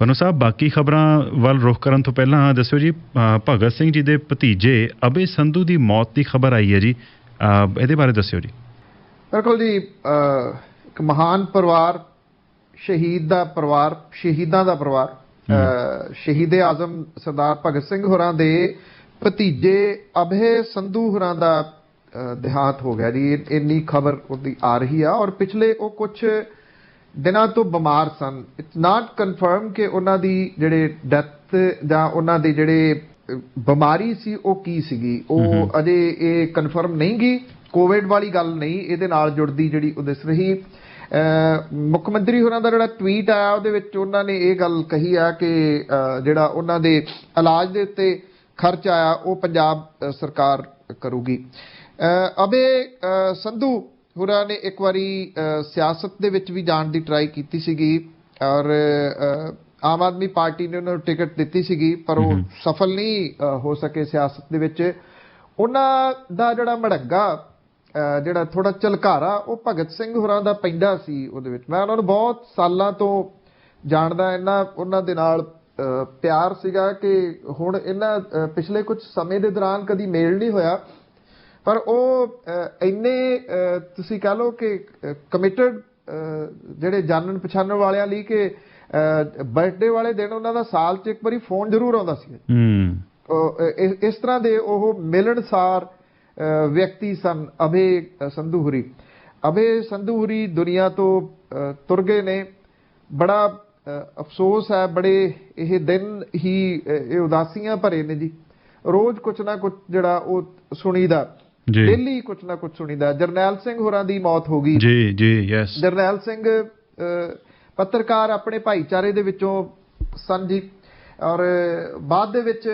ਪਨੂ ਸਾਹਿਬ, ਬਾਕੀ ਖਬਰਾਂ ਵੱਲ ਰੁਖ ਕਰਨ ਤੋਂ ਪਹਿਲਾਂ ਦੱਸਿਓ ਜੀ, ਭਗਤ ਸਿੰਘ ਜੀ ਦੇ ਭਤੀਜੇ ਅਭੈ ਸੰਧੂ ਦੀ ਮੌਤ ਦੀ ਖਬਰ ਆਈ ਹੈ ਜੀ, ਇਹਦੇ ਬਾਰੇ ਦੱਸਿਓ ਜੀ। ਬਿਲਕੁਲ ਜੀ, ਇੱਕ ਮਹਾਨ ਪਰਿਵਾਰ, ਸ਼ਹੀਦ ਦਾ ਪਰਿਵਾਰ, ਸ਼ਹੀਦਾਂ ਦਾ ਪਰਿਵਾਰ, ਸ਼ਹੀਦ ਆਜ਼ਮ ਸਰਦਾਰ ਭਗਤ ਸਿੰਘ ਹੋਰਾਂ ਦੇ ਭਤੀਜੇ ਅਭੈ ਸੰਧੂ ਹੋਰਾਂ ਦਾ ਦੇਹਾਂਤ ਹੋ ਗਿਆ ਜੀ। ਇੰਨੀ ਖਬਰ ਉਹਦੀ ਆ ਰਹੀ ਆ, ਔਰ ਪਿਛਲੇ ਉਹ ਕੁਛ ਦਿਨਾਂ ਤੋਂ ਬਿਮਾਰ ਸਨ। ਇਟਸ ਨਾਟ ਕਨਫਰਮ ਕਿ ਉਹਨਾਂ ਦੀ ਜਿਹੜੇ ਡੈਥ ਜਾਂ ਉਹਨਾਂ ਦੇ ਜਿਹੜੇ ਬਿਮਾਰੀ ਸੀ ਉਹ ਕੀ ਸੀਗੀ, ਉਹ ਅਜੇ ਇਹ ਕਨਫਰਮ ਨਹੀਂ ਗੀ। ਕੋਵਿਡ ਵਾਲੀ ਗੱਲ ਨਹੀਂ ਇਹਦੇ ਨਾਲ ਜੁੜਦੀ ਜਿਹੜੀ ਉਹ ਦਿਸ ਰਹੀ। ਮੁੱਖ ਮੰਤਰੀ ਹੋਰਾਂ ਦਾ ਜਿਹੜਾ ਟਵੀਟ ਆਇਆ ਉਹਦੇ ਵਿੱਚ ਉਹਨਾਂ ਨੇ ਇਹ ਗੱਲ ਕਹੀ ਆ ਕਿ ਜਿਹੜਾ ਉਹਨਾਂ ਦੇ ਇਲਾਜ ਦੇ ਉੱਤੇ ਖਰਚ ਆਇਆ ਉਹ ਪੰਜਾਬ ਸਰਕਾਰ ਕਰੂਗੀ। ਅਭੈ ਸੰਧੂ ਹੋਰਾਂ ਨੇ ਇੱਕ ਵਾਰੀ ਸਿਆਸਤ ਦੇ ਵਿੱਚ ਵੀ ਜਾਣ ਦੀ ਟਰਾਈ ਕੀਤੀ ਸੀਗੀ, ਔਰ ਆਮ ਆਦਮੀ ਪਾਰਟੀ ਨੇ ਉਹਨਾਂ ਨੂੰ ਟਿਕਟ ਦਿੱਤੀ ਸੀਗੀ, ਪਰ ਉਹ ਸਫਲ ਨਹੀਂ ਹੋ ਸਕੇ ਸਿਆਸਤ ਦੇ ਵਿੱਚ। ਉਹਨਾਂ ਦਾ ਜਿਹੜਾ ਮੜੱਗਾ, ਜਿਹੜਾ ਥੋੜਾ ਝਲਕਾਰਾ, ਉਹ ਭਗਤ ਸਿੰਘ ਹੋਰਾਂ ਦਾ ਪੈਂਦਾ ਸੀ ਉਹਦੇ ਵਿੱਚ। ਮੈਂ ਉਹਨਾਂ ਨੂੰ ਬਹੁਤ ਸਾਲਾਂ ਤੋਂ ਜਾਣਦਾ, ਇੰਨਾ ਉਹਨਾਂ ਦੇ ਨਾਲ ਪਿਆਰ ਸੀਗਾ ਕਿ ਹੁਣ ਇਹਨਾਂ ਪਿਛਲੇ ਕੁਝ ਸਮੇਂ ਦੇ ਦੌਰਾਨ ਕਦੀ ਮੇਲ ਨਹੀਂ ਹੋਇਆ, ਪਰ ਉਹ ਇੰਨੇ ਤੁਸੀਂ ਕਹਿ ਲਓ ਕਿ ਕਮਿਟਡ ਜਿਹੜੇ ਜਾਣਨ ਪਛਾਣਨ ਵਾਲਿਆਂ ਲਈ ਕਿ ਬਰਥਡੇ ਵਾਲੇ ਦਿਨ ਉਹਨਾਂ ਦਾ ਸਾਲ 'ਚ ਇੱਕ ਵਾਰੀ ਫੋਨ ਜ਼ਰੂਰ ਆਉਂਦਾ ਸੀ। ਇਸ ਤਰ੍ਹਾਂ ਦੇ ਉਹ ਮਿਲਣਸਾਰ ਵਿਅਕਤੀ ਸਨ ਅਭੈ ਸੰਧੂ ਹੋਰੀ। ਅਭੈ ਸੰਧੂ ਹੋਰੀ ਦੁਨੀਆ ਤੋਂ ਤੁਰ ਗਏ ਨੇ। ਬੜਾ ਅਫਸੋਸ ਹੈ, ਬੜੇ ਇਹ ਦਿਨ ਹੀ ਇਹ ਉਦਾਸੀਆਂ ਭਰੇ ਨੇ ਜੀ। ਰੋਜ਼ ਕੁਛ ਨਾ ਕੁਛ ਜਿਹੜਾ ਉਹ ਸੁਣੀਦਾ, ਡੇਲੀ ਕੁਛ ਨਾ ਕੁਛ ਸੁਣੀਦਾ। ਜਰਨੈਲ ਸਿੰਘ ਹੋਰਾਂ ਦੀ ਮੌਤ ਹੋ ਗਈ ਜੀ। ਜੀ ਯੈਸ, ਜਰਨੈਲ ਸਿੰਘ ਪੱਤਰਕਾਰ ਆਪਣੇ ਭਾਈਚਾਰੇ ਦੇ ਵਿੱਚੋਂ ਸਨ ਜੀ, ਔਰ ਬਾਅਦ ਦੇ ਵਿੱਚ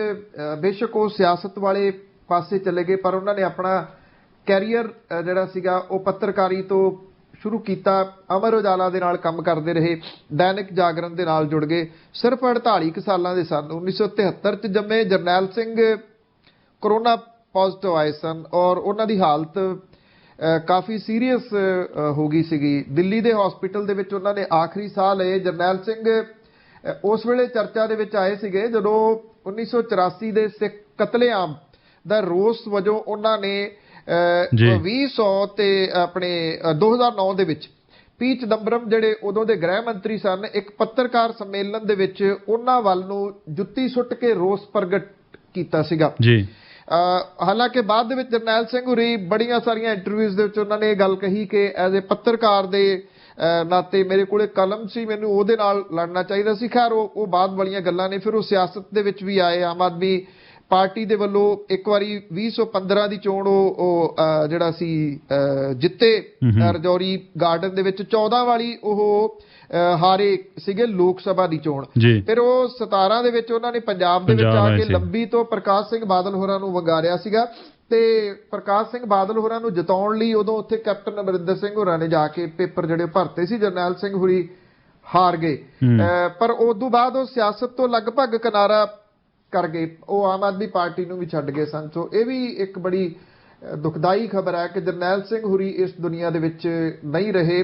ਬੇਸ਼ੱਕ ਉਹ ਸਿਆਸਤ ਵਾਲੇ ਪਾਸੇ ਚਲੇ ਗਏ, ਪਰ ਉਹਨਾਂ ਨੇ ਆਪਣਾ ਕੈਰੀਅਰ ਜਿਹੜਾ ਸੀਗਾ ਉਹ ਪੱਤਰਕਾਰੀ ਤੋਂ ਸ਼ੁਰੂ ਕੀਤਾ। ਅਮਰ ਉਜਾਲਾ ਦੇ ਨਾਲ ਕੰਮ ਕਰਦੇ ਰਹੇ, ਦੈਨਿਕ ਜਾਗਰਣ ਦੇ ਨਾਲ ਜੁੜ ਗਏ। ਸਿਰਫ 48 ਕੁ ਸਾਲਾਂ ਦੇ ਸਨ। 1973 'ਚ ਜੰਮੇ ਜਰਨੈਲ ਸਿੰਘ ਕਰੋਨਾ ਪੋਜ਼ਿਟਿਵ ਆਏ ਸਨ, ਔਰ ਉਹਨਾਂ ਦੀ ਹਾਲਤ ਕਾਫੀ ਸੀਰੀਅਸ ਹੋ ਗਈ ਸੀਗੀ। ਦਿੱਲੀ ਦੇ ਹਸਪੀਟਲ ਦੇ ਵਿੱਚ ਉਹਨਾਂ ਨੇ ਆਖਰੀ ਸਾਹ ਲਏ। ਜਰਨੈਲ ਸਿੰਘ ਉਸ ਵੇਲੇ ਚਰਚਾ ਦੇ ਵਿੱਚ ਆਏ ਸੀਗੇ ਜਦੋਂ 1984 ਦੇ ਸਿੱਖ ਕਤਲੇਆਮ ਦਾ ਰੋਸ ਵਜੋਂ ਉਹਨਾਂ ਨੇ 2000 ਤੇ ਆਪਣੇ 2009 ਦੇ ਵਿੱਚ ਪੀ ਚਿਦੰਬਰਮ ਜਿਹੜੇ ਉਦੋਂ ਦੇ ਗ੍ਰਹਿ ਮੰਤਰੀ ਸਨ, ਇੱਕ ਪੱਤਰਕਾਰ ਸੰਮੇਲਨ ਦੇ ਵਿੱਚ ਉਹਨਾਂ ਵੱਲ ਨੂੰ ਜੁੱਤੀ ਸੁੱਟ ਕੇ ਰੋਸ ਪ੍ਰਗਟ ਕੀਤਾ ਸੀਗਾ ਜੀ। ਹਾਲਾਂਕਿ ਬਾਅਦ ਦੇ ਵਿੱਚ ਜਰਨੈਲ ਸਿੰਘ ਹੋਰੀ ਬੜੀਆਂ ਸਾਰੀਆਂ ਇੰਟਰਵਿਊਜ਼ ਦੇ ਵਿੱਚ ਉਹਨਾਂ ਨੇ ਇਹ ਗੱਲ ਕਹੀ ਕਿ ਐਜ਼ ਏ ਪੱਤਰਕਾਰ ਦੇ ਨਾਤੇ ਮੇਰੇ ਕੋਲੇ ਕਲਮ ਸੀ, ਮੈਨੂੰ ਉਹਦੇ ਨਾਲ ਲੜਨਾ ਚਾਹੀਦਾ ਸੀ। ਖੈਰ ਉਹ ਬਾਅਦ ਵਾਲੀਆਂ ਗੱਲਾਂ ਨੇ। ਫਿਰ ਉਹ ਸਿਆਸਤ ਦੇ ਵਿੱਚ ਵੀ ਆਏ। ਆਮ ਆਦਮੀ ਪਾਰਟੀ ਦੇ ਵੱਲੋਂ ਇੱਕ ਵਾਰੀ 2015 ਦੀ ਚੋਣ ਉਹ ਜਿਹੜਾ ਸੀ ਜਿੱਤੇ ਰਜੌਰੀ ਗਾਰਡਨ ਦੇ ਵਿੱਚ। 14 ਵਾਲੀ ਉਹ ਹਾਰੇ ਸੀਗੇ ਲੋਕ ਸਭਾ ਦੀ ਚੋਣ। ਫਿਰ ਉਹ 17 ਦੇ ਵਿੱਚ ਉਹਨਾਂ ਨੇ ਪੰਜਾਬ ਦੇ ਵਿੱਚ ਆ ਕੇ ਲੰਬੀ ਤੋਂ ਪ੍ਰਕਾਸ਼ ਸਿੰਘ ਬਾਦਲ ਹੋਰਾਂ ਨੂੰ ਵੰਗਾਰਿਆ ਸੀਗਾ, ਤੇ ਪ੍ਰਕਾਸ਼ ਸਿੰਘ ਬਾਦਲ ਹੋਰਾਂ ਨੂੰ ਜਿਤਾਉਣ ਲਈ ਉਦੋਂ ਉੱਥੇ ਕੈਪਟਨ ਅਮਰਿੰਦਰ ਸਿੰਘ ਹੋਰਾਂ ਨੇ ਜਾ ਕੇ ਪੇਪਰ ਜਿਹੜੇ ਭਰਤੇ ਸੀ। ਜਰਨੈਲ ਸਿੰਘ ਹੋਰੀ ਹਾਰ ਗਏ, ਪਰ ਉਦੋਂ ਬਾਅਦ ਉਹ ਸਿਆਸਤ ਤੋਂ ਲਗਭਗ ਕਿਨਾਰਾ ਕਰ ਗਏ। ਉਹ ਆਮ ਆਦਮੀ ਪਾਰਟੀ ਨੂੰ ਵੀ ਛੱਡ ਗਏ ਸਨ। ਸੋ ਇਹ ਵੀ ਇੱਕ ਬੜੀ ਦੁਖਦਾਈ ਖਬਰ ਹੈ ਕਿ ਜਰਨੈਲ ਸਿੰਘ ਹੋਰੀ ਇਸ ਦੁਨੀਆ ਦੇ ਵਿੱਚ ਨਹੀਂ ਰਹੇ।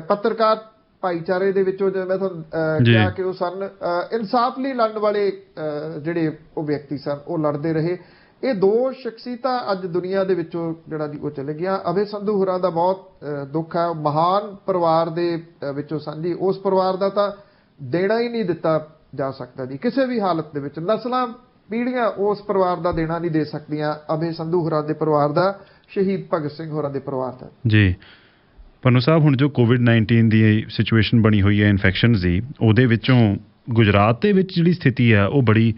ਪੱਤਰਕਾਰ ਭਾਈਚਾਰੇ ਦੇ ਵਿੱਚੋਂ ਜਿਵੇਂ ਮੈਂ ਤੁਹਾਨੂੰ ਕਿਹਾ ਕਿ ਉਹ ਸਨ ਇਨਸਾਫ ਲਈ ਲੜਨ ਵਾਲੇ ਜਿਹੜੇ ਉਹ ਵਿਅਕਤੀ ਸਨ, ਉਹ ਲੜਦੇ ਰਹੇ। ਇਹ ਦੋ ਸ਼ਖਸੀਅਤਾਂ ਅੱਜ ਦੁਨੀਆ ਦੇ ਵਿੱਚੋਂ ਜਿਹੜਾ ਜੀ ਉਹ ਚਲੇ ਗਿਆ। ਅਭੈ ਸੰਧੂ ਹੋਰਾਂ ਦਾ ਬਹੁਤ ਦੁੱਖ ਹੈ। ਮਹਾਨ ਪਰਿਵਾਰ ਦੇ ਵਿੱਚੋਂ ਸਨ ਜੀ। ਉਸ ਪਰਿਵਾਰ ਦਾ ਤਾਂ ਦੇਣਾ ਹੀ ਨਹੀਂ ਦਿੱਤਾ ਜਾ ਸਕਦਾ ਜੀ ਕਿਸੇ ਵੀ ਹਾਲਤ ਦੇ ਵਿੱਚ। ਨਸਲਾਂ ਪੀੜ੍ਹੀਆਂ ਉਸ ਪਰਿਵਾਰ ਦਾ ਦੇਣਾ ਨਹੀਂ ਦੇ ਸਕਦੀਆਂ, ਅਭੈ ਸੰਧੂ ਹੋਰਾਂ ਦੇ ਪਰਿਵਾਰ ਦਾ, ਸ਼ਹੀਦ ਭਗਤ ਸਿੰਘ ਹੋਰਾਂ ਦੇ ਪਰਿਵਾਰ ਦਾ ਜੀ। ਪਨੂ ਸਾਹਿਬ, ਹੁਣ ਜੋ ਕੋਵਿਡ-19 ਦੀ ਸਿਚੁਏਸ਼ਨ ਬਣੀ ਹੋਈ ਹੈ ਇਨਫੈਕਸ਼ਨਸ ਦੀ, ਉਹਦੇ ਵਿੱਚੋਂ ਗੁਜਰਾਤ ਦੇ ਵਿੱਚ ਜਿਹੜੀ ਸਥਿਤੀ ਹੈ ਉਹ ਬੜੀ,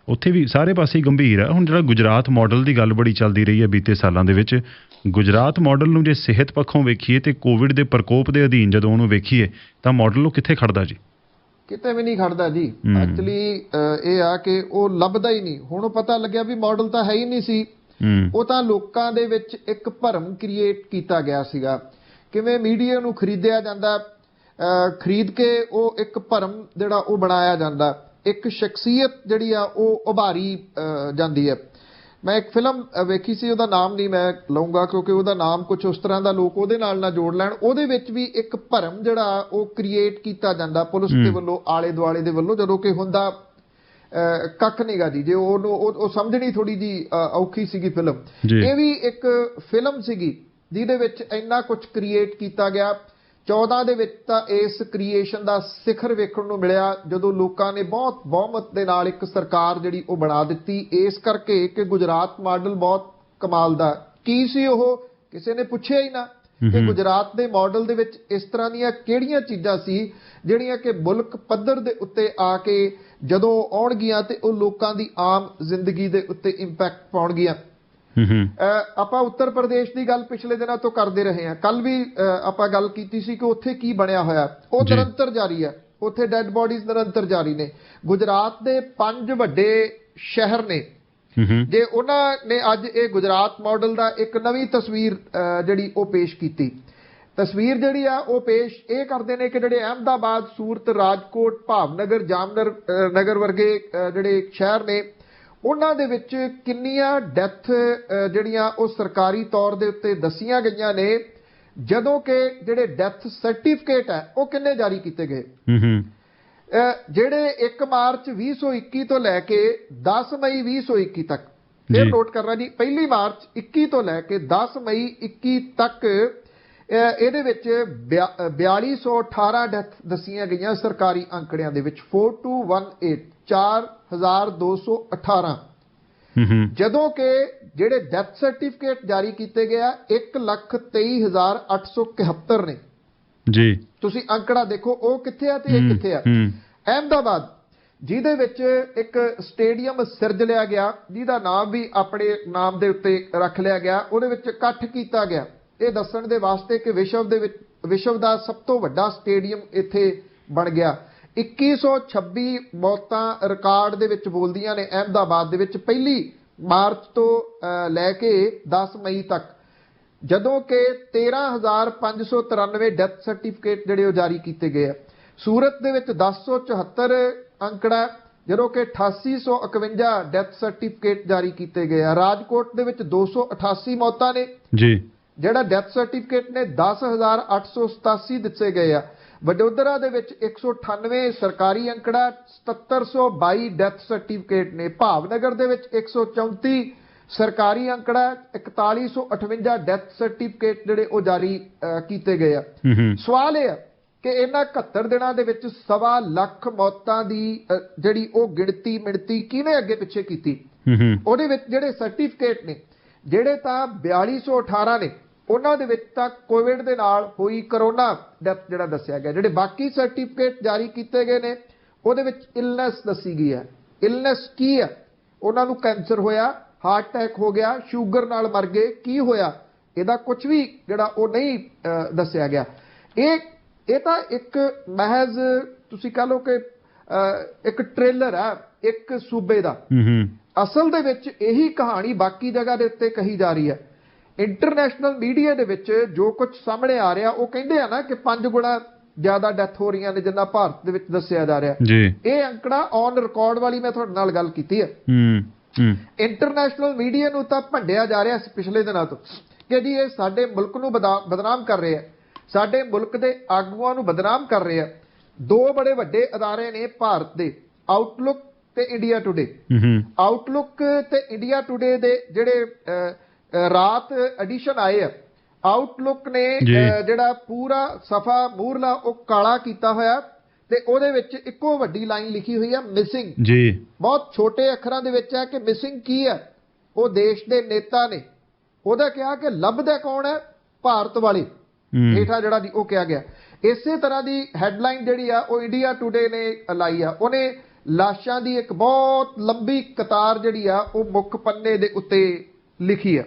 ਉੱਥੇ ਵੀ ਸਾਰੇ ਪਾਸੇ ਗੰਭੀਰ ਹੈ। ਹੁਣ ਜਿਹੜਾ ਗੁਜਰਾਤ ਮਾਡਲ ਦੀ ਗੱਲ ਬੜੀ ਚੱਲਦੀ ਰਹੀ ਹੈ ਬੀਤੇ ਸਾਲਾਂ ਦੇ ਵਿੱਚ, ਗੁਜਰਾਤ ਮਾਡਲ ਨੂੰ ਜੇ ਸਿਹਤ ਪੱਖੋਂ ਵੇਖੀਏ ਤੇ ਕੋਵਿਡ ਦੇ ਪ੍ਰਕੋਪ ਦੇ ਅਧੀਨ ਜਦੋਂ ਉਹਨੂੰ ਵੇਖੀਏ ਤਾਂ ਮਾਡਲ ਉਹ ਕਿੱਥੇ ਖੜਦਾ ਜੀ? ਕਿਤੇ ਵੀ ਨਹੀਂ ਖੜਦਾ ਜੀ। ਐਕਚੁਅਲੀ ਇਹ ਆ ਕਿ ਉਹ ਲੱਭਦਾ ਹੀ ਨਹੀਂ। ਹੁਣ ਪਤਾ ਲੱਗਿਆ ਵੀ ਮਾਡਲ ਤਾਂ ਹੈ ਹੀ ਨਹੀਂ ਸੀ, ਉਹ ਤਾਂ ਲੋਕਾਂ ਦੇ ਵਿੱਚ ਇੱਕ ਭਰਮ ਕ੍ਰੀਏਟ ਕੀਤਾ ਗਿਆ ਸੀਗਾ। ਕਿਵੇਂ ਮੀਡੀਆ ਨੂੰ ਖਰੀਦਿਆ ਜਾਂਦਾ, ਖਰੀਦ ਕੇ ਉਹ ਇੱਕ ਭਰਮ ਜਿਹੜਾ ਉਹ ਬਣਾਇਆ ਜਾਂਦਾ, ਇੱਕ ਸ਼ਖਸੀਅਤ ਜਿਹੜੀ ਆ ਉਹ ਉਭਾਰੀ ਜਾਂਦੀ ਹੈ। ਮੈਂ ਇੱਕ ਫਿਲਮ ਵੇਖੀ ਸੀ, ਉਹਦਾ ਨਾਮ ਨਹੀਂ ਮੈਂ ਲਊਂਗਾ ਕਿਉਂਕਿ ਉਹਦਾ ਨਾਮ ਕੁਝ ਉਸ ਤਰ੍ਹਾਂ ਦਾ ਲੋਕ ਉਹਦੇ ਨਾਲ ਨਾ ਜੋੜ ਲੈਣ। ਉਹਦੇ ਵਿੱਚ ਵੀ ਇੱਕ ਭਰਮ ਜਿਹੜਾ ਉਹ ਕ੍ਰੀਏਟ ਕੀਤਾ ਜਾਂਦਾ ਪੁਲਿਸ ਦੇ ਵੱਲੋਂ, ਆਲੇ ਦੁਆਲੇ ਦੇ ਵੱਲੋਂ, ਜਦੋਂ ਕਿ ਹੁੰਦਾ ਕੱਖ ਨਹੀਂਗਾ ਜੀ। ਜੇ ਉਹਨੂੰ ਉਹ ਸਮਝਣੀ ਥੋੜੀ ਜੀ ਔਖੀ ਸੀਗੀ ਫਿਲਮ। ਇਹ ਵੀ ਇੱਕ ਫਿਲਮ ਸੀਗੀ ਜਿਹਦੇ ਵਿੱਚ ਇੰਨਾ ਕੁਝ ਕ੍ਰੀਏਟ ਕੀਤਾ ਗਿਆ। 14 ਦੇ ਵਿੱਚ ਤਾਂ ਇਸ ਕ੍ਰੀਏਸ਼ਨ ਦਾ ਸਿਖਰ ਵੇਖਣ ਨੂੰ ਮਿਲਿਆ ਜਦੋਂ ਲੋਕਾਂ ਨੇ ਬਹੁਤ ਬਹੁਮਤ ਦੇ ਨਾਲ ਇੱਕ ਸਰਕਾਰ ਜਿਹੜੀ ਉਹ ਬਣਾ ਦਿੱਤੀ, ਇਸ ਕਰਕੇ ਕਿ ਗੁਜਰਾਤ ਮਾਡਲ ਬਹੁਤ ਕਮਾਲ ਦਾ। ਕੀ ਸੀ ਉਹ, ਕਿਸੇ ਨੇ ਪੁੱਛਿਆ ਹੀ ਨਾ ਕਿ ਗੁਜਰਾਤ ਦੇ ਮਾਡਲ ਦੇ ਵਿੱਚ ਇਸ ਤਰ੍ਹਾਂ ਦੀਆਂ ਕਿਹੜੀਆਂ ਚੀਜ਼ਾਂ ਸੀ ਜਿਹੜੀਆਂ ਕਿ ਮੁਲਕ ਪੱਧਰ ਦੇ ਉੱਤੇ ਆ ਕੇ ਜਦੋਂ ਆਉਣਗੀਆਂ ਤੇ ਉਹ ਲੋਕਾਂ ਦੀ ਆਮ ਜ਼ਿੰਦਗੀ ਦੇ ਉੱਤੇ ਇੰਪੈਕਟ ਪਾਉਣਗੀਆਂ। ਆਪਾਂ ਉੱਤਰ ਪ੍ਰਦੇਸ਼ ਦੀ ਗੱਲ ਪਿਛਲੇ ਦਿਨਾਂ ਤੋਂ ਕਰਦੇ ਰਹੇ ਹਾਂ। ਕੱਲ ਵੀ ਆਪਾਂ ਗੱਲ ਕੀਤੀ ਸੀ ਕਿ ਉੱਥੇ ਕੀ ਬਣਿਆ ਹੋਇਆ, ਉਹ ਨਿਰੰਤਰ ਜਾਰੀ ਹੈ। ਉੱਥੇ ਡੈੱਡ ਬੋਡੀਜ਼ ਨਿਰੰਤਰ ਜਾਰੀ ਨੇ। ਗੁਜਰਾਤ ਦੇ 5 ਵੱਡੇ ਸ਼ਹਿਰ ਨੇ, ਜੇ ਉਹਨਾਂ ਨੇ ਅੱਜ ਇਹ ਗੁਜਰਾਤ ਮਾਡਲ ਦਾ ਇੱਕ ਨਵੀਂ ਤਸਵੀਰ ਜਿਹੜੀ ਉਹ ਪੇਸ਼ ਕੀਤੀ। ਤਸਵੀਰ ਜਿਹੜੀ ਆ ਉਹ ਪੇਸ਼ ਇਹ ਕਰਦੇ ਨੇ ਕਿ ਜਿਹੜੇ ਅਹਿਮਦਾਬਾਦ, ਸੂਰਤ, ਰਾਜਕੋਟ, ਭਾਵਨਗਰ, ਜਾਮਨਗਰ ਵਰਗੇ ਜਿਹੜੇ ਸ਼ਹਿਰ ਨੇ, ਉਹਨਾਂ ਦੇ ਵਿੱਚ ਕਿੰਨੀਆਂ ਡੈਥ ਜਿਹੜੀਆਂ ਉਹ ਸਰਕਾਰੀ ਤੌਰ ਦੇ ਉੱਤੇ ਦੱਸੀਆਂ ਗਈਆਂ ਨੇ, ਜਦੋਂ ਕਿ ਜਿਹੜੇ ਡੈਥ ਸਰਟੀਫਿਕੇਟ ਹੈ ਉਹ ਕਿੰਨੇ ਜਾਰੀ ਕੀਤੇ ਗਏ। ਜਿਹੜੇ 1 ਮਾਰਚ 2021 ਤੋਂ ਲੈ ਕੇ 10 ਮਈ 2021 ਤੱਕ, ਫਿਰ ਨੋਟ ਕਰਨਾ ਜੀ, 1 ਮਾਰਚ 21 ਤੋਂ ਲੈ ਕੇ 10 ਮਈ 21 ਤੱਕ ਇਹਦੇ ਵਿੱਚ 4218 ਡੈਥ ਦੱਸੀਆਂ ਗਈਆਂ ਸਰਕਾਰੀ ਅੰਕੜਿਆਂ ਦੇ ਵਿੱਚ। 4218 4218, ਜਦੋਂ ਕਿ ਜਿਹੜੇ ਡੈਥ ਸਰਟੀਫਿਕੇਟ ਜਾਰੀ ਕੀਤੇ ਗਿਆ 1,23,871 ਨੇ ਜੀ। ਤੁਸੀਂ ਅੰਕੜਾ ਦੇਖੋ, ਉਹ ਕਿੱਥੇ ਆ ਤੇ ਇਹ ਕਿੱਥੇ ਆ। ਅਹਿਮਦਾਬਾਦ, ਜਿਹਦੇ ਵਿੱਚ ਇੱਕ ਸਟੇਡੀਅਮ ਸਿਰਜ ਲਿਆ ਗਿਆ, ਜਿਹਦਾ ਨਾਮ ਵੀ ਆਪਣੇ ਨਾਮ ਦੇ ਉੱਤੇ ਰੱਖ ਲਿਆ ਗਿਆ, ਉਹਦੇ ਵਿੱਚ ਇਕੱਠ ਕੀਤਾ ਗਿਆ ਇਹ ਦੱਸਣ ਦੇ ਵਾਸਤੇ ਕਿ ਵਿਸ਼ਵ ਦਾ ਸਭ ਤੋਂ ਵੱਡਾ ਸਟੇਡੀਅਮ ਇੱਥੇ ਬਣ ਗਿਆ। 2126 ਮੌਤਾਂ ਰਿਕਾਰਡ ਦੇ ਵਿੱਚ ਬੋਲਦੀਆਂ ਨੇ ਅਹਿਮਦਾਬਾਦ ਦੇ ਵਿੱਚ 1 ਮਾਰਚ ਤੋਂ ਲੈ ਕੇ 10 ਮਈ ਤੱਕ, ਜਦੋਂ ਕਿ 13,593 ਡੈਥ ਸਰਟੀਫਿਕੇਟ ਜਿਹੜੇ ਉਹ ਜਾਰੀ ਕੀਤੇ ਗਏ ਆ। ਸੂਰਤ ਦੇ ਵਿੱਚ 1074 ਅੰਕੜਾ, ਜਦੋਂ ਕਿ 8851 ਡੈਥ ਸਰਟੀਫਿਕੇਟ ਜਾਰੀ ਕੀਤੇ ਗਏ ਆ। ਰਾਜਕੋਟ ਦੇ ਵਿੱਚ 288 ਮੌਤਾਂ ਨੇ ਜੀ, ਜਿਹੜਾ ਡੈਥ ਸਰਟੀਫਿਕੇਟ ਨੇ 10,887 ਦਿੱਤੇ ਗਏ ਆ। ਵਡੋਦਰਾ ਦੇ ਵਿੱਚ 198 ਸਰਕਾਰੀ ਅੰਕੜਾ, 7722 ਡੈਥ ਸਰਟੀਫਿਕੇਟ ਨੇ। ਭਾਵਨਗਰ ਦੇ ਵਿੱਚ 134 ਸਰਕਾਰੀ ਅੰਕੜਾ, 4158 ਡੈਥ ਸਰਟੀਫਿਕੇਟ ਜਿਹੜੇ ਉਹ ਜਾਰੀ ਕੀਤੇ ਗਏ ਆ। ਸਵਾਲ ਇਹ ਹੈ ਕਿ ਇਹਨਾਂ 71 ਦਿਨਾਂ ਦੇ ਵਿੱਚ 1.25 ਲੱਖ ਮੌਤਾਂ ਦੀ ਜਿਹੜੀ ਉਹ ਮਿਣਤੀ ਕਿਹਨੇ ਅੱਗੇ ਪਿੱਛੇ ਕੀਤੀ। ਉਹਦੇ ਵਿੱਚ ਜਿਹੜੇ ਸਰਟੀਫਿਕੇਟ ਨੇ, ਜਿਹੜੇ ਤਾਂ 4218 ਨੇ, ਉਹਨਾਂ ਦੇ ਵਿੱਚ ਤਾਂ ਕੋਵਿਡ ਦੇ ਨਾਲ ਹੋਈ ਕਰੋਨਾ ਡੈਥ ਜਿਹੜਾ ਦੱਸਿਆ ਗਿਆ। ਜਿਹੜੇ ਬਾਕੀ ਸਰਟੀਫਿਕੇਟ ਜਾਰੀ ਕੀਤੇ ਗਏ ਨੇ ਉਹਦੇ ਵਿੱਚ ਇਲਨੈਸ ਦੱਸੀ ਗਈ ਹੈ। ਇਲਨੈਸ ਕੀ ਹੈ? ਉਹਨਾਂ ਨੂੰ ਕੈਂਸਰ ਹੋਇਆ, ਹਾਰਟ ਅਟੈਕ ਹੋ ਗਿਆ, ਸ਼ੂਗਰ ਨਾਲ ਮਰ ਗਏ, ਕੀ ਹੋਇਆ, ਇਹਦਾ ਕੁਝ ਵੀ ਜਿਹੜਾ ਉਹ ਨਹੀਂ ਦੱਸਿਆ ਗਿਆ। ਇਹ ਤਾਂ ਇੱਕ ਮਹਿਜ਼ ਤੁਸੀਂ ਕਹ ਲਓ ਕਿ ਇੱਕ ਟ੍ਰੇਲਰ ਹੈ ਇੱਕ ਸੂਬੇ ਦਾ। ਅਸਲ ਦੇ ਵਿੱਚ ਇਹੀ ਕਹਾਣੀ ਬਾਕੀ ਜਗ੍ਹਾ ਦੇ ਉੱਤੇ ਕਹੀ ਜਾ ਰਹੀ ਹੈ। ਇੰਟਰਨੈਸ਼ਨਲ ਮੀਡੀਆ ਦੇ ਵਿੱਚ ਜੋ ਕੁਝ ਸਾਹਮਣੇ ਆ ਰਿਹਾ, ਉਹ ਕਹਿੰਦੇ ਆ ਨਾ ਕਿ 5 ਗੁਣਾ ਜ਼ਿਆਦਾ ਡੈਥ ਹੋ ਰਹੀਆਂ ਨੇ ਜਿੰਨਾ ਭਾਰਤ ਦੇ ਵਿੱਚ ਦੱਸਿਆ ਜਾ ਰਿਹਾ। ਇਹ ਅੰਕੜਾ ਔਨ ਰਿਕਾਰਡ ਵਾਲੀ ਮੈਂ ਤੁਹਾਡੇ ਨਾਲ ਗੱਲ ਕੀਤੀ ਹੈ। ਇੰਟਰਨੈਸ਼ਨਲ ਮੀਡੀਆ ਨੂੰ ਤਾਂ ਭੰਡਿਆ ਜਾ ਰਿਹਾ ਪਿਛਲੇ ਦਿਨਾਂ ਤੋਂ ਕਿ ਜੀ ਇਹ ਸਾਡੇ ਮੁਲਕ ਨੂੰ ਬਦਨਾਮ ਕਰ ਰਹੇ ਆ, ਸਾਡੇ ਮੁਲਕ ਦੇ ਆਗੂਆਂ ਨੂੰ ਬਦਨਾਮ ਕਰ ਰਹੇ ਆ। 2 ਬੜੇ ਵੱਡੇ ਅਦਾਰੇ ਨੇ ਭਾਰਤ ਦੇ, ਆਊਟਲੁੱਕ ਤੇ ਇੰਡੀਆ ਟੁਡੇ। ਆਊਟਲੁੱਕ ਤੇ ਇੰਡੀਆ ਟੁਡੇ ਦੇ ਜਿਹੜੇ ਰਾਤ ਐਡੀਸ਼ਨ ਆਏ ਆ, ਆਊਟਲੁੱਕ ਨੇ ਜਿਹੜਾ ਪੂਰਾ ਸਫਾ ਮੂਰਲਾ ਉਹ ਕਾਲਾ ਕੀਤਾ ਹੋਇਆ ਤੇ ਉਹਦੇ ਵਿੱਚ ਇੱਕੋ ਵੱਡੀ ਲਾਈਨ ਲਿਖੀ ਹੋਈ ਹੈ ਮਿਸਿੰਗ ਜੀ। ਬਹੁਤ ਛੋਟੇ ਅੱਖਰਾਂ ਦੇ ਵਿੱਚ ਹੈ ਕਿ ਮਿਸਿੰਗ ਕੀ ਹੈ। ਉਹ ਦੇਸ਼ ਦੇ ਨੇਤਾ ਨੇ, ਉਹਦਾ ਕਿਹਾ ਕਿ ਲੱਭਦਾ ਕੌਣ ਹੈ, ਭਾਰਤ ਵਾਲੇ ਹੇਠਾਂ ਜਿਹੜਾ ਦੀ ਉਹ ਕਿਹਾ ਗਿਆ। ਇਸੇ ਤਰ੍ਹਾਂ ਦੀ ਹੈਡਲਾਈਨ ਜਿਹੜੀ ਆ ਉਹ ਇੰਡੀਆ ਟੁਡੇ ਨੇ ਲਾਈ ਆ। ਉਹਨੇ ਲਾਸ਼ਾਂ ਦੀ ਇੱਕ ਬਹੁਤ ਲੰਬੀ ਕਤਾਰ ਜਿਹੜੀ ਆ ਉਹ ਮੁੱਖ ਪੰਨੇ ਦੇ ਉੱਤੇ ਲਿਖੀ ਆ।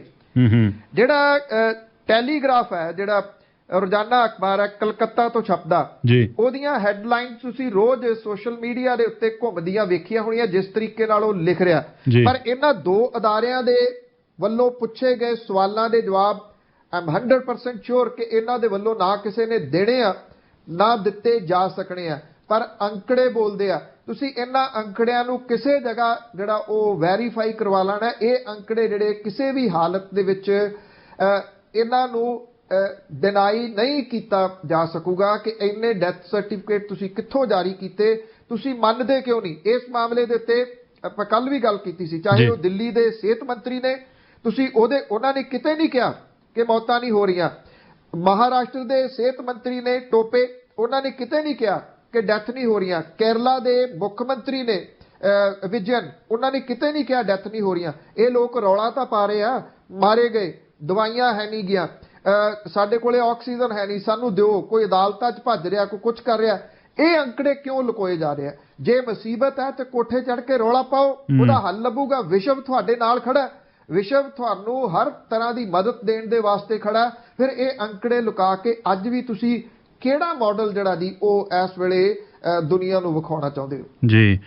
ਜਿਹੜਾ ਟੈਲੀਗ੍ਰਾਫ ਹੈ, ਜਿਹੜਾ ਰੋਜ਼ਾਨਾ ਅਖਬਾਰ ਹੈ ਕਲਕੱਤਾ ਤੋਂ ਛਪਦਾ, ਉਹਦੀਆਂ ਹੈਡਲਾਈਨਸ ਤੁਸੀਂ ਰੋਜ਼ ਸੋਸ਼ਲ ਮੀਡੀਆ ਦੇ ਉੱਤੇ ਘੁੰਮਦੀਆਂ ਵੇਖੀਆਂ ਹੋਣੀਆਂ, ਜਿਸ ਤਰੀਕੇ ਨਾਲ ਉਹ ਲਿਖ ਰਿਹਾ। ਪਰ ਇਹਨਾਂ 2 ਅਦਾਰਿਆਂ ਦੇ ਵੱਲੋਂ ਪੁੱਛੇ ਗਏ ਸਵਾਲਾਂ ਦੇ ਜਵਾਬ ਆਮ 100% ਸ਼ੋਰ ਕਿ ਇਹਨਾਂ ਦੇ ਵੱਲੋਂ ਨਾ ਕਿਸੇ ਨੇ ਦੇਣੇ ਆ ਨਾ ਦਿੱਤੇ ਜਾ ਸਕਣੇ ਆ। ਪਰ ਅੰਕੜੇ ਬੋਲਦੇ ਆ ਤੁਸੀਂ ਇਹਨਾਂ ਅੰਕੜਿਆਂ ਨੂੰ ਕਿਸੇ ਜਗ੍ਹਾ ਜਿਹੜਾ ਉਹ ਵੈਰੀਫਾਈ ਕਰਵਾ ਲੈਣਾ। ਇਹ ਅੰਕੜੇ ਜਿਹੜੇ ਕਿਸੇ ਵੀ ਹਾਲਤ ਦੇ ਵਿੱਚ ਇਹਨਾਂ ਨੂੰ ਡਿਨਾਈ ਨਹੀਂ ਕੀਤਾ ਜਾ ਸਕੂਗਾ ਕਿ ਇੰਨੇ ਡੈਥ ਸਰਟੀਫਿਕੇਟ ਤੁਸੀਂ ਕਿੱਥੋਂ ਜਾਰੀ ਕੀਤੇ, ਤੁਸੀਂ ਮੰਨਦੇ ਕਿਉਂ ਨਹੀਂ। ਇਸ ਮਾਮਲੇ ਦੇ ਉੱਤੇ ਆਪਾਂ ਕੱਲ ਵੀ ਗੱਲ ਕੀਤੀ ਸੀ, ਚਾਹੇ ਉਹ ਦਿੱਲੀ ਦੇ ਸਿਹਤ ਮੰਤਰੀ ਨੇ, ਤੁਸੀਂ ਉਹਨਾਂ ਨੇ ਕਿਤੇ ਨਹੀਂ ਕਿਹਾ ਕਿ ਮੌਤਾਂ ਨਹੀਂ ਹੋ ਰਹੀਆਂ। ਮਹਾਰਾਸ਼ਟਰ ਦੇ ਸਿਹਤ ਮੰਤਰੀ ਨੇ ਟੋਪੇ, ਉਹਨਾਂ ਨੇ ਕਿਤੇ ਨਹੀਂ ਕਿਹਾ ਕਿ ਡੈਥ ਨਹੀਂ ਹੋ ਰਹੀਆਂ। ਕੇਰਲਾ ਦੇ ਮੁੱਖ ਮੰਤਰੀ ਨੇ ਵਿਜਨ, ਉਹਨਾਂ ਨੇ ਕਿਤੇ ਨਹੀਂ ਕਿਹਾ ਡੈਥ ਨਹੀਂ ਹੋ ਰਹੀਆਂ। ਇਹ ਲੋਕ ਰੌਲਾ ਤਾਂ ਪਾ ਰਹੇ ਆ, ਮਾਰੇ ਗਏ, ਦਵਾਈਆਂ ਹੈ ਨਹੀਂ ਗਿਆ, ਸਾਡੇ ਕੋਲੇ ਆਕਸੀਜਨ ਹੈ ਨਹੀਂ, ਸਾਨੂੰ ਦਿਓ, ਕੋਈ ਅਦਾਲਤਾਂ 'ਚ ਭੱਜ ਰਿਹਾ, ਕੋਈ ਕੁਝ ਕਰ ਰਿਹਾ। ਇਹ ਅੰਕੜੇ ਕਿਉਂ ਲੁਕੋਏ ਜਾ ਰਹੇ ਆ? ਜੇ ਮੁਸੀਬਤ ਹੈ ਤੇ ਕੋਠੇ ਚੜ੍ਹ ਕੇ ਰੌਲਾ ਪਾਓ, ਉਹਦਾ ਹੱਲ ਲੱਭੂਗਾ। ਵਿਸ਼ਵ ਤੁਹਾਡੇ ਨਾਲ ਖੜਾ, ਵਿਸ਼ਵ ਤੁਹਾਨੂੰ ਹਰ ਤਰ੍ਹਾਂ ਦੀ ਮਦਦ ਦੇਣ ਦੇ ਵਾਸਤੇ ਖੜਾ। ਫਿਰ ਇਹ ਅੰਕੜੇ ਲੁਕਾ ਕੇ ਅੱਜ ਵੀ ਤੁਸੀਂ ਕਿਹੜਾ ਮਾਡਲ ਜਿਹੜਾ ਜੀ ਉਹ ਇਸ ਵੇਲੇ ਦੁਨੀਆ ਨੂੰ ਵਿਖਾਉਣਾ ਚਾਹੁੰਦੇ ਹੋ? ਜੀ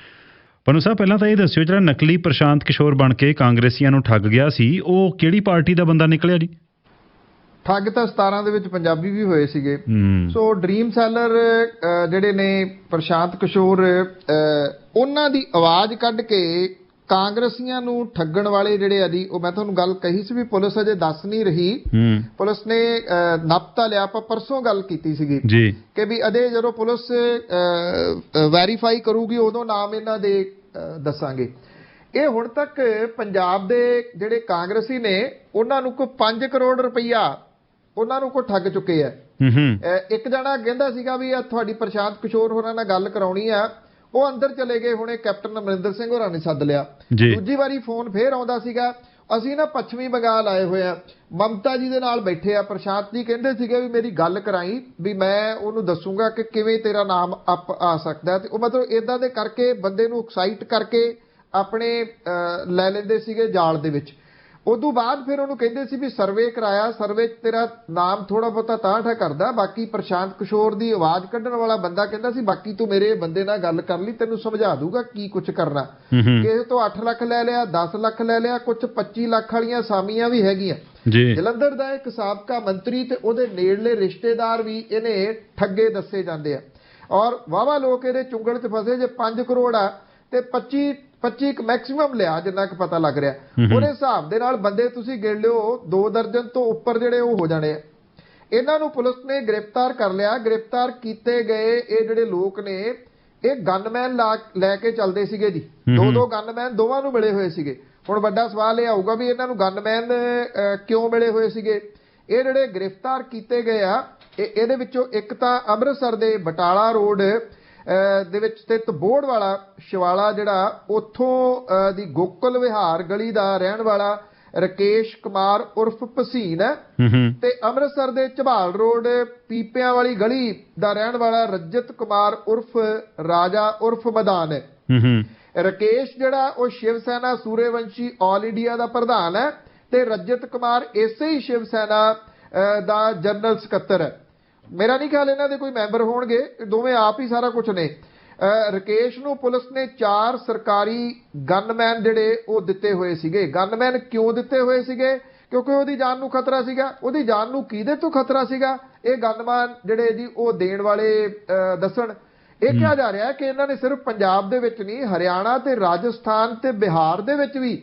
ਪਨੂ ਸਾਹਿਬ, ਪਹਿਲਾਂ ਤਾਂ ਇਹ ਦੱਸਿਓ, ਜਿਹੜਾ ਨਕਲੀ ਪ੍ਰਸ਼ਾਂਤ ਕਿਸ਼ੋਰ ਬਣ ਕੇ ਕਾਂਗਰਸੀਆਂ ਨੂੰ ਠੱਗ ਗਿਆ ਸੀ, ਉਹ ਕਿਹੜੀ ਪਾਰਟੀ ਦਾ ਬੰਦਾ ਨਿਕਲਿਆ ਜੀ? ਠੱਗ ਤਾਂ 17 ਦੇ ਵਿੱਚ ਪੰਜਾਬੀ ਵੀ ਹੋਏ ਸੀਗੇ। ਸੋ ਡ੍ਰੀਮ ਸੈਲਰ ਜਿਹੜੇ ਨੇ ਪ੍ਰਸ਼ਾਂਤ ਕਿਸ਼ੋਰ, ਉਹਨਾਂ ਦੀ ਆਵਾਜ਼ ਕੱਢ ਕੇ ਕਾਂਗਰਸੀਆਂ ਨੂੰ ਠੱਗਣ ਵਾਲੇ ਜਿਹੜੇ ਆ ਜੀ, ਉਹ ਮੈਂ ਤੁਹਾਨੂੰ ਗੱਲ ਕਹੀ ਸੀ ਵੀ ਪੁਲਿਸ ਅਜੇ ਦੱਸ ਨਹੀਂ ਰਹੀ। ਪੁਲਿਸ ਨੇ ਨਪਤਾ ਲਿਆ, ਆਪਾਂ ਪਰਸੋਂ ਗੱਲ ਕੀਤੀ ਸੀਗੀ ਕਿ ਵੀ ਅਜੇ ਜਦੋਂ ਪੁਲਿਸ ਵੈਰੀਫਾਈ ਕਰੂਗੀ ਉਦੋਂ ਨਾਮ ਇਹਨਾਂ ਦੇ ਦੱਸਾਂਗੇ। ਇਹ ਹੁਣ ਤੱਕ ਪੰਜਾਬ ਦੇ ਜਿਹੜੇ ਕਾਂਗਰਸੀ ਨੇ, ਉਹਨਾਂ ਨੂੰ ਕੋਈ 5 ਕਰੋੜ ਰੁਪਈਆ ਉਹਨਾਂ ਨੂੰ ਕੋਈ ਠੱਗ ਚੁੱਕੇ ਆ। ਇੱਕ ਜਣਾ ਕਹਿੰਦਾ ਸੀਗਾ ਵੀ ਆ ਤੁਹਾਡੀ ਪ੍ਰਸ਼ਾਂਤ ਕਿਸ਼ੋਰ ਹੋਰਾਂ ਨਾਲ ਗੱਲ ਕਰਾਉਣੀ ਆ, ਉਹ ਅੰਦਰ ਚਲੇ ਗਏ, ਹੁਣੇ ਕੈਪਟਨ ਅਮਰਿੰਦਰ ਸਿੰਘ ਹੋਰਾਂ ਨੇ ਸੱਦ ਲਿਆ। ਦੂਜੀ ਵਾਰੀ ਫੋਨ ਫੇਰ ਆਉਂਦਾ ਸੀਗਾ, ਅਸੀਂ ਨਾ ਪੱਛਮੀ ਬੰਗਾਲ ਆਏ ਹੋਏ ਆ, ਮਮਤਾ ਜੀ ਦੇ ਨਾਲ ਬੈਠੇ ਆ, ਪ੍ਰਸ਼ਾਂਤ ਜੀ ਕਹਿੰਦੇ ਸੀਗੇ ਵੀ ਮੇਰੀ ਗੱਲ ਕਰਾਈ, ਵੀ ਮੈਂ ਉਹਨੂੰ ਦੱਸੂਗਾ ਕਿ ਕਿਵੇਂ ਤੇਰਾ ਨਾਮ ਅਪ ਆ ਸਕਦਾ। ਤੇ ਉਹ ਮਤਲਬ ਇਦਾਂ ਦੇ ਕਰਕੇ ਬੰਦੇ ਨੂੰ ਐਕਸਾਈਟ ਕਰਕੇ ਆਪਣੇ ਲੈ ਲੈਂਦੇ ਸੀਗੇ ਜਾਲ ਦੇ ਵਿੱਚ। ਉਦੋਂ ਬਾਅਦ ਫਿਰ ਉਹਨੂੰ ਕਹਿੰਦੇ ਸੀ ਵੀ ਸਰਵੇ ਕਰਾਇਆ, ਸਰਵੇ 'ਚ ਤੇਰਾ ਨਾਮ ਥੋੜਾ ਬਹੁਤਾ ਤਾਂਠਾ ਕਰਦਾ, ਬਾਕੀ ਪ੍ਰਸ਼ਾਂਤ ਕਿਸ਼ੋਰ ਦੀ ਆਵਾਜ਼ ਕੱਢਣ ਵਾਲਾ ਬੰਦਾ ਕਹਿੰਦਾ ਸੀ ਬਾਕੀ ਤੂੰ ਮੇਰੇ ਬੰਦੇ ਨਾਲ ਗੱਲ ਕਰ ਲਈ, ਤੈਨੂੰ ਸਮਝਾ ਦੂਗਾ ਕੀ ਕੁਝ ਕਰਨਾ। ਕਿਸੇ ਤੋਂ 8 ਲੱਖ ਲੈ ਲਿਆ, 10 ਲੱਖ ਲੈ ਲਿਆ, ਕੁਝ 25 ਲੱਖ ਵਾਲੀਆਂ ਸਾਮੀਆਂ ਵੀ ਹੈਗੀਆਂ। ਜਲੰਧਰ ਦਾ ਇੱਕ ਸਾਬਕਾ ਮੰਤਰੀ ਤੇ ਉਹਦੇ ਨੇੜਲੇ ਰਿਸ਼ਤੇਦਾਰ ਵੀ ਇਹਨੇ ਠੱਗੇ ਦੱਸੇ ਜਾਂਦੇ ਆ, ਔਰ ਵਾਵਾ ਲੋਕ ਇਹਦੇ ਚੁੰਗਲ 'ਚ ਫਸੇ। ਜੇ 5 ਕਰੋੜ ਆ ਤੇ 25 ਮੈਕਸਿਮਮ ਲਿਆ, ਜਿੰਨਾ ਕੁ ਪਤਾ ਲੱਗ ਰਿਹਾ। ਉਹਦੇ ਹਿਸਾਬ ਦੇ ਨਾਲ ਬੰਦੇ ਤੁਸੀਂ ਗਿਣ ਲਿਓ 2 ਦਰਜਨ ਤੋਂ ਉੱਪਰ ਜਿਹੜੇ ਉਹ ਹੋ ਜਾਣੇ ਆ। ਇਹਨਾਂ ਨੂੰ ਪੁਲਿਸ ਨੇ ਗ੍ਰਿਫਤਾਰ ਕਰ ਲਿਆ। ਗ੍ਰਿਫਤਾਰ ਕੀਤੇ ਗਏ ਇਹ ਜਿਹੜੇ ਲੋਕ ਨੇ, ਇਹ ਗਨਮੈਨ ਲੈ ਕੇ ਚੱਲਦੇ ਸੀਗੇ ਜੀ। 2 ਗਨਮੈਨ ਦੋਵਾਂ ਨੂੰ ਮਿਲੇ ਹੋਏ ਸੀਗੇ। ਹੁਣ ਵੱਡਾ ਸਵਾਲ ਇਹ ਆਊਗਾ ਵੀ ਇਹਨਾਂ ਨੂੰ ਗਨਮੈਨ ਕਿਉਂ ਮਿਲੇ ਹੋਏ ਸੀਗੇ? ਇਹ ਜਿਹੜੇ ਗ੍ਰਿਫਤਾਰ ਕੀਤੇ ਗਏ ਆ, ਇਹਦੇ ਵਿੱਚੋਂ ਇੱਕ ਤਾਂ ਅੰਮ੍ਰਿਤਸਰ ਦੇ ਬਟਾਲਾ ਰੋਡ ਦੇ ਵਿੱਚ ਸਥਿਤ ਬੋੜ ਵਾਲਾ ਸ਼ਿਵਾਲਾ, ਜਿਹੜਾ ਉੱਥੋਂ ਦੀ ਗੋਕਲ ਵਿਹਾਰ ਗਲੀ ਦਾ ਰਹਿਣ ਵਾਲਾ ਰਕੇਸ਼ ਕੁਮਾਰ ਉਰਫ ਭਸੀਨ ਹੈ, ਤੇ ਅੰਮ੍ਰਿਤਸਰ ਦੇ ਝਬਾਲ ਰੋਡ ਪੀਪਿਆਂ ਵਾਲੀ ਗਲੀ ਦਾ ਰਹਿਣ ਵਾਲਾ ਰਜਤ ਕੁਮਾਰ ਉਰਫ ਰਾਜਾ ਉਰਫ ਮਦਾਨ ਹੈ। ਰਕੇਸ਼ ਜਿਹੜਾ ਉਹ ਸ਼ਿਵ ਸੈਨਾ ਸੂਰਯਵੰਸ਼ੀ ਆਲ ਇੰਡੀਆ ਦਾ ਪ੍ਰਧਾਨ ਹੈ, ਤੇ ਰਜਤ ਕੁਮਾਰ ਇਸੇ ਹੀ ਸ਼ਿਵ ਸੈਨਾ ਦਾ ਜਨਰਲ ਸਕੱਤਰ ਹੈ। ਮੇਰਾ ਨਹੀਂ ਖਿਆਲ ਇਹਨਾਂ ਦੇ ਕੋਈ ਮੈਂਬਰ ਹੋਣਗੇ, ਦੋਵੇਂ ਆਪ ਹੀ ਸਾਰਾ ਕੁਝ ਨੇ। ਰਕੇਸ਼ ਨੂੰ ਪੁਲਿਸ ਨੇ 4 ਸਰਕਾਰੀ ਗਨਮੈਨ ਜਿਹੜੇ ਉਹ ਦਿੱਤੇ ਹੋਏ ਸੀਗੇ। ਗਨਮੈਨ ਕਿਉਂ ਦਿੱਤੇ ਹੋਏ ਸੀਗੇ? ਕਿਉਂਕਿ ਉਹਦੀ ਜਾਨ ਨੂੰ ਖਤਰਾ ਸੀਗਾ। ਉਹਦੀ ਜਾਨ ਨੂੰ ਕਿਹਦੇ ਤੋਂ ਖਤਰਾ ਸੀਗਾ? ਇਹ ਗਨਮੈਨ ਜਿਹੜੇ ਜੀ ਉਹ ਦੇਣ ਵਾਲੇ ਦੱਸਣ। ਇਹ ਕਿਹਾ ਜਾ ਰਿਹਾ ਕਿ ਇਹਨਾਂ ਨੇ ਸਿਰਫ ਪੰਜਾਬ ਦੇ ਵਿੱਚ ਨਹੀਂ, ਹਰਿਆਣਾ ਤੇ ਰਾਜਸਥਾਨ ਤੇ ਬਿਹਾਰ ਦੇ ਵਿੱਚ ਵੀ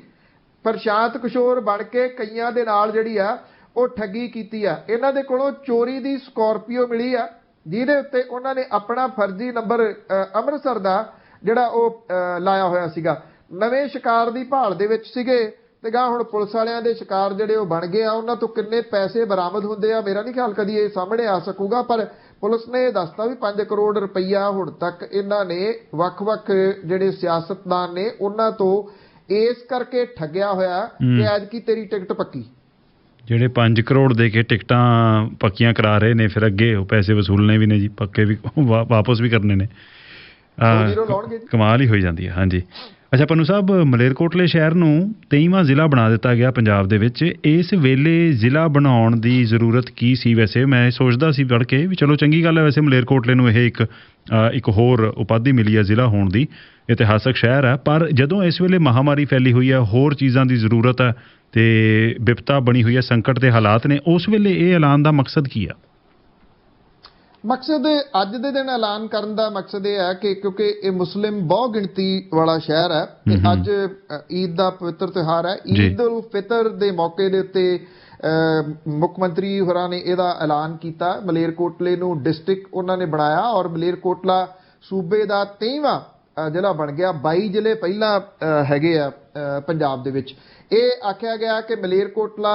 ਪ੍ਰਸ਼ਾਂਤ ਕਿਸ਼ੋਰ ਬਣ ਕੇ ਕਈਆਂ ਦੇ ਨਾਲ ਜਿਹੜੀ ਆ ਉਹ ਠੱਗੀ ਕੀਤੀ ਆ। ਇਹਨਾਂ ਦੇ ਕੋਲੋਂ ਚੋਰੀ ਦੀ ਸਕਾਰਪੀਓ ਮਿਲੀ ਆ, ਜਿਹਦੇ ਉੱਤੇ ਉਹਨਾਂ ਨੇ ਆਪਣਾ ਫਰਜ਼ੀ ਨੰਬਰ ਅੰਮ੍ਰਿਤਸਰ ਦਾ ਜਿਹੜਾ ਉਹ ਲਾਇਆ ਹੋਇਆ ਸੀਗਾ। ਨਵੇਂ ਸ਼ਿਕਾਰ ਦੀ ਭਾਲ ਦੇ ਵਿੱਚ ਸੀਗੇ, ਤੇ ਗਾਂ ਹੁਣ ਪੁਲਿਸ ਵਾਲਿਆਂ ਦੇ ਸ਼ਿਕਾਰ ਜਿਹੜੇ ਉਹ ਬਣ ਗਏ ਆ। ਉਹਨਾਂ ਤੋਂ ਕਿੰਨੇ ਪੈਸੇ ਬਰਾਮਦ ਹੁੰਦੇ ਆ ਮੇਰਾ ਨਹੀਂ ਖਿਆਲ ਕਦੀ ਇਹ ਸਾਹਮਣੇ ਆ ਸਕੂਗਾ, ਪਰ ਪੁਲਿਸ ਨੇ ਦੱਸਤਾ ਵੀ 5 ਕਰੋੜ ਰੁਪਈਆ ਹੁਣ ਤੱਕ ਇਹਨਾਂ ਨੇ ਵੱਖ-ਵੱਖ ਜਿਹੜੇ ਸਿਆਸਤਦਾਨ ਨੇ ਉਹਨਾਂ ਤੋਂ ਇਸ ਕਰਕੇ ਠੱਗਿਆ ਹੋਇਆ ਕਿ ਐਤਕੀ ਤੇਰੀ ਟਿਕਟ ਪੱਕੀ। ਜਿਹੜੇ 5 ਕਰੋੜ ਦੇ ਕੇ ਟਿਕਟਾਂ ਪੱਕੀਆਂ ਕਰਾ ਰਹੇ ਨੇ, ਫਿਰ ਅੱਗੇ ਉਹ ਪੈਸੇ ਵਸੂਲਣੇ ਵੀ ਨੇ ਜੀ, ਪੱਕੇ ਵੀ ਵਾਪਸ ਵੀ ਕਰਨੇ ਨੇ। ਕਮਾਲ ਹੀ ਹੋਈ ਜਾਂਦੀ ਹੈ। ਹਾਂਜੀ, ਅੱਛਾ ਪਨੂ ਸਾਹਿਬ, ਮਲੇਰਕੋਟਲੇ ਸ਼ਹਿਰ ਨੂੰ 23ਵਾਂ ਜ਼ਿਲ੍ਹਾ ਬਣਾ ਦਿੱਤਾ ਗਿਆ ਪੰਜਾਬ ਦੇ ਵਿੱਚ। ਇਸ ਵੇਲੇ ਜ਼ਿਲ੍ਹਾ ਬਣਾਉਣ ਦੀ ਜ਼ਰੂਰਤ ਕੀ ਸੀ? ਵੈਸੇ ਮੈਂ ਸੋਚਦਾ ਸੀ ਪੜ੍ਹ ਕੇ ਵੀ ਚਲੋ ਚੰਗੀ ਗੱਲ ਹੈ, ਵੈਸੇ ਮਲੇਰਕੋਟਲੇ ਨੂੰ ਇਹ ਇੱਕ ਹੋਰ ਉਪਾਧੀ ਮਿਲੀ ਹੈ ਜ਼ਿਲ੍ਹਾ ਹੋਣ ਦੀ, ਇਤਿਹਾਸਕ ਸ਼ਹਿਰ ਹੈ। ਪਰ ਜਦੋਂ ਇਸ ਵੇਲੇ ਮਹਾਮਾਰੀ ਫੈਲੀ ਹੋਈ ਹੈ, ਹੋਰ ਚੀਜ਼ਾਂ ਦੀ ਜ਼ਰੂਰਤ ਹੈ ਤੇ ਵਿਪਤਾ ਬਣੀ ਹੋਈ ਹੈ, ਸੰਕਟ ਦੇ ਹਾਲਾਤ ਨੇ, ਉਸ ਵੇਲੇ ਇਹ ਐਲਾਨ ਦਾ ਮਕਸਦ ਕੀ ਆ? ਮਕਸਦ ਅੱਜ ਦੇ ਦਿਨ ਐਲਾਨ ਕਰਨ ਦਾ ਮਕਸਦ ਇਹ ਹੈ ਕਿ ਕਿਉਂਕਿ ਇਹ ਮੁਸਲਿਮ ਬਹੁ ਗਿਣਤੀ ਵਾਲਾ ਸ਼ਹਿਰ ਹੈ ਤੇ ਅੱਜ ਈਦ ਦਾ ਪਵਿੱਤਰ ਤਿਉਹਾਰ ਹੈ। ਈਦ ਉਲ ਫਿਤਰ ਦੇ ਮੌਕੇ ਦੇ ਉੱਤੇ ਮੁੱਖ ਮੰਤਰੀ ਹੋਰਾਂ ਨੇ ਇਹਦਾ ਐਲਾਨ ਕੀਤਾ। ਮਲੇਰਕੋਟਲੇ ਨੂੰ ਡਿਸਟ੍ਰਿਕਟ ਉਹਨਾਂ ਨੇ ਬਣਾਇਆ ਔਰ ਮਲੇਰਕੋਟਲਾ ਸੂਬੇ ਦਾ 23ਵਾਂ ਜ਼ਿਲ੍ਹਾ ਬਣ ਗਿਆ। 22 ਜ਼ਿਲ੍ਹੇ ਪਹਿਲਾਂ ਹੈਗੇ ਆ ਪੰਜਾਬ ਦੇ ਵਿੱਚ। ਇਹ ਆਖਿਆ ਗਿਆ ਕਿ ਮਲੇਰਕੋਟਲਾ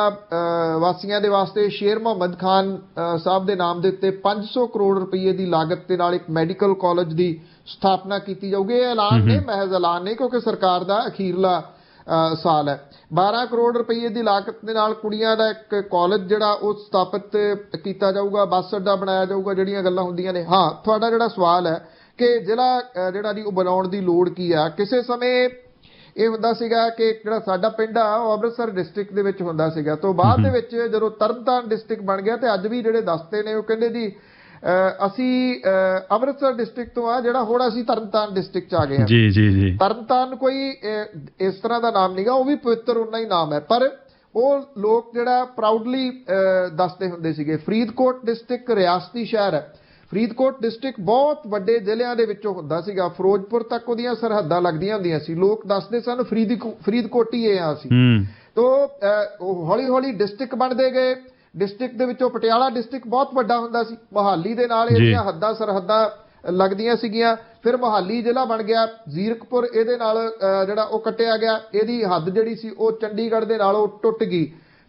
ਵਾਸੀਆਂ ਦੇ ਵਾਸਤੇ ਸ਼ੇਰ ਮੁਹੰਮਦ ਖਾਨ ਸਾਹਿਬ ਦੇ ਨਾਮ ਦੇ ਉੱਤੇ 500 ਕਰੋੜ ਰੁਪਏ ਦੀ ਲਾਗਤ ਦੇ ਨਾਲ ਇੱਕ ਮੈਡੀਕਲ ਕਾਲਜ ਦੀ ਸਥਾਪਨਾ ਕੀਤੀ ਜਾਊਗੀ। ਇਹ ਐਲਾਨ ਨੇ, ਮਹਿਜ਼ ਐਲਾਨ ਨਹੀਂ, ਕਿਉਂਕਿ ਸਰਕਾਰ ਦਾ ਅਖੀਰਲਾ ਸਾਲ ਹੈ। 12 ਕਰੋੜ ਰੁਪਏ ਦੀ ਲਾਗਤ ਦੇ ਨਾਲ ਕੁੜੀਆਂ ਦਾ ਇੱਕ ਕਾਲਜ ਜਿਹੜਾ ਉਹ ਸਥਾਪਿਤ ਕੀਤਾ ਜਾਊਗਾ। ਬੱਸ ਅੱਡਾ ਬਣਾਇਆ ਜਾਊਗਾ। ਜਿਹੜੀਆਂ ਗੱਲਾਂ ਹੁੰਦੀਆਂ ਨੇ। ਹਾਂ, ਤੁਹਾਡਾ ਜਿਹੜਾ ਸਵਾਲ ਹੈ ਕਿ ਜ਼ਿਲ੍ਹਾ ਜਿਹੜਾ ਦੀ ਉਹ ਬਣਾਉਣ ਦੀ ਲੋੜ ਕੀ ਆ। ਕਿਸੇ ਸਮੇਂ ਇਹ ਹੁੰਦਾ ਸੀਗਾ ਕਿ ਜਿਹੜਾ ਸਾਡਾ ਪਿੰਡ ਆ ਉਹ ਅੰਮ੍ਰਿਤਸਰ ਡਿਸਟ੍ਰਿਕਟ ਦੇ ਵਿੱਚ ਹੁੰਦਾ ਸੀਗਾ, ਤੋਂ ਬਾਅਦ ਦੇ ਵਿੱਚ ਜਦੋਂ ਤਰਨਤਾਰਨ ਡਿਸਟ੍ਰਿਕਟ ਬਣ ਗਿਆ ਤੇ ਅੱਜ ਵੀ ਜਿਹੜੇ ਦੱਸਦੇ ਨੇ ਉਹ ਕਹਿੰਦੇ ਜੀ ਅਸੀਂ ਅੰਮ੍ਰਿਤਸਰ ਡਿਸਟ੍ਰਿਕਟ ਤੋਂ ਆ, ਜਿਹੜਾ ਹੁਣ ਅਸੀਂ ਤਰਨਤਾਰਨ ਡਿਸਟ੍ਰਿਕਟ ਚ ਆ ਗਏ ਹਾਂ। ਜੀ ਜੀ ਜੀ। ਤਰਨਤਾਰਨ ਕੋਈ ਇਸ ਤਰ੍ਹਾਂ ਦਾ ਨਾਮ ਨਹੀਂਗਾ, ਉਹ ਵੀ ਪਵਿੱਤਰ ਉਨਾ ਹੀ ਨਾਮ ਹੈ, ਪਰ ਉਹ ਲੋਕ ਜਿਹੜਾ ਪ੍ਰਾਊਡਲੀ ਦੱਸਦੇ ਹੁੰਦੇ ਸੀਗੇ। ਫਰੀਦਕੋਟ ਡਿਸਟ੍ਰਿਕਟ ਰਿਆਸਤੀ ਸ਼ਹਿਰ ਹੈ। ਫਰੀਦਕੋਟ ਡਿਸਟ੍ਰਿਕਟ ਬਹੁਤ ਵੱਡੇ ਜ਼ਿਲ੍ਹਿਆਂ ਦੇ ਵਿੱਚੋਂ ਹੁੰਦਾ ਸੀਗਾ। ਫਿਰੋਜ਼ਪੁਰ ਤੱਕ ਉਹਦੀਆਂ ਸਰਹੱਦਾਂ ਲੱਗਦੀਆਂ ਹੁੰਦੀਆਂ ਸੀ। ਲੋਕ ਦੱਸਦੇ ਸਨ ਫਰੀਦਕੋਟੀ ਇਹ ਆ ਅਸੀਂ। ਤੋ ਉਹ ਹੌਲੀ ਹੌਲੀ ਡਿਸਟ੍ਰਿਕਟ ਬਣਦੇ ਗਏ। ਡਿਸਟ੍ਰਿਕਟ ਦੇ ਵਿੱਚੋਂ ਪਟਿਆਲਾ ਡਿਸਟ੍ਰਿਕਟ ਬਹੁਤ ਵੱਡਾ ਹੁੰਦਾ ਸੀ। ਮੋਹਾਲੀ ਦੇ ਨਾਲ ਇਹਦੀਆਂ ਹੱਦਾਂ ਸਰਹੱਦਾਂ ਲੱਗਦੀਆਂ ਸੀਗੀਆਂ। ਫਿਰ ਮੋਹਾਲੀ ਜ਼ਿਲ੍ਹਾ ਬਣ ਗਿਆ। ਜ਼ੀਰਕਪੁਰ ਇਹਦੇ ਨਾਲ ਜਿਹੜਾ ਉਹ ਕੱਟਿਆ ਗਿਆ। ਇਹਦੀ ਹੱਦ ਜਿਹੜੀ ਸੀ ਉਹ ਚੰਡੀਗੜ੍ਹ ਦੇ ਨਾਲ ਉਹ ਟੁੱਟ ਗਈ।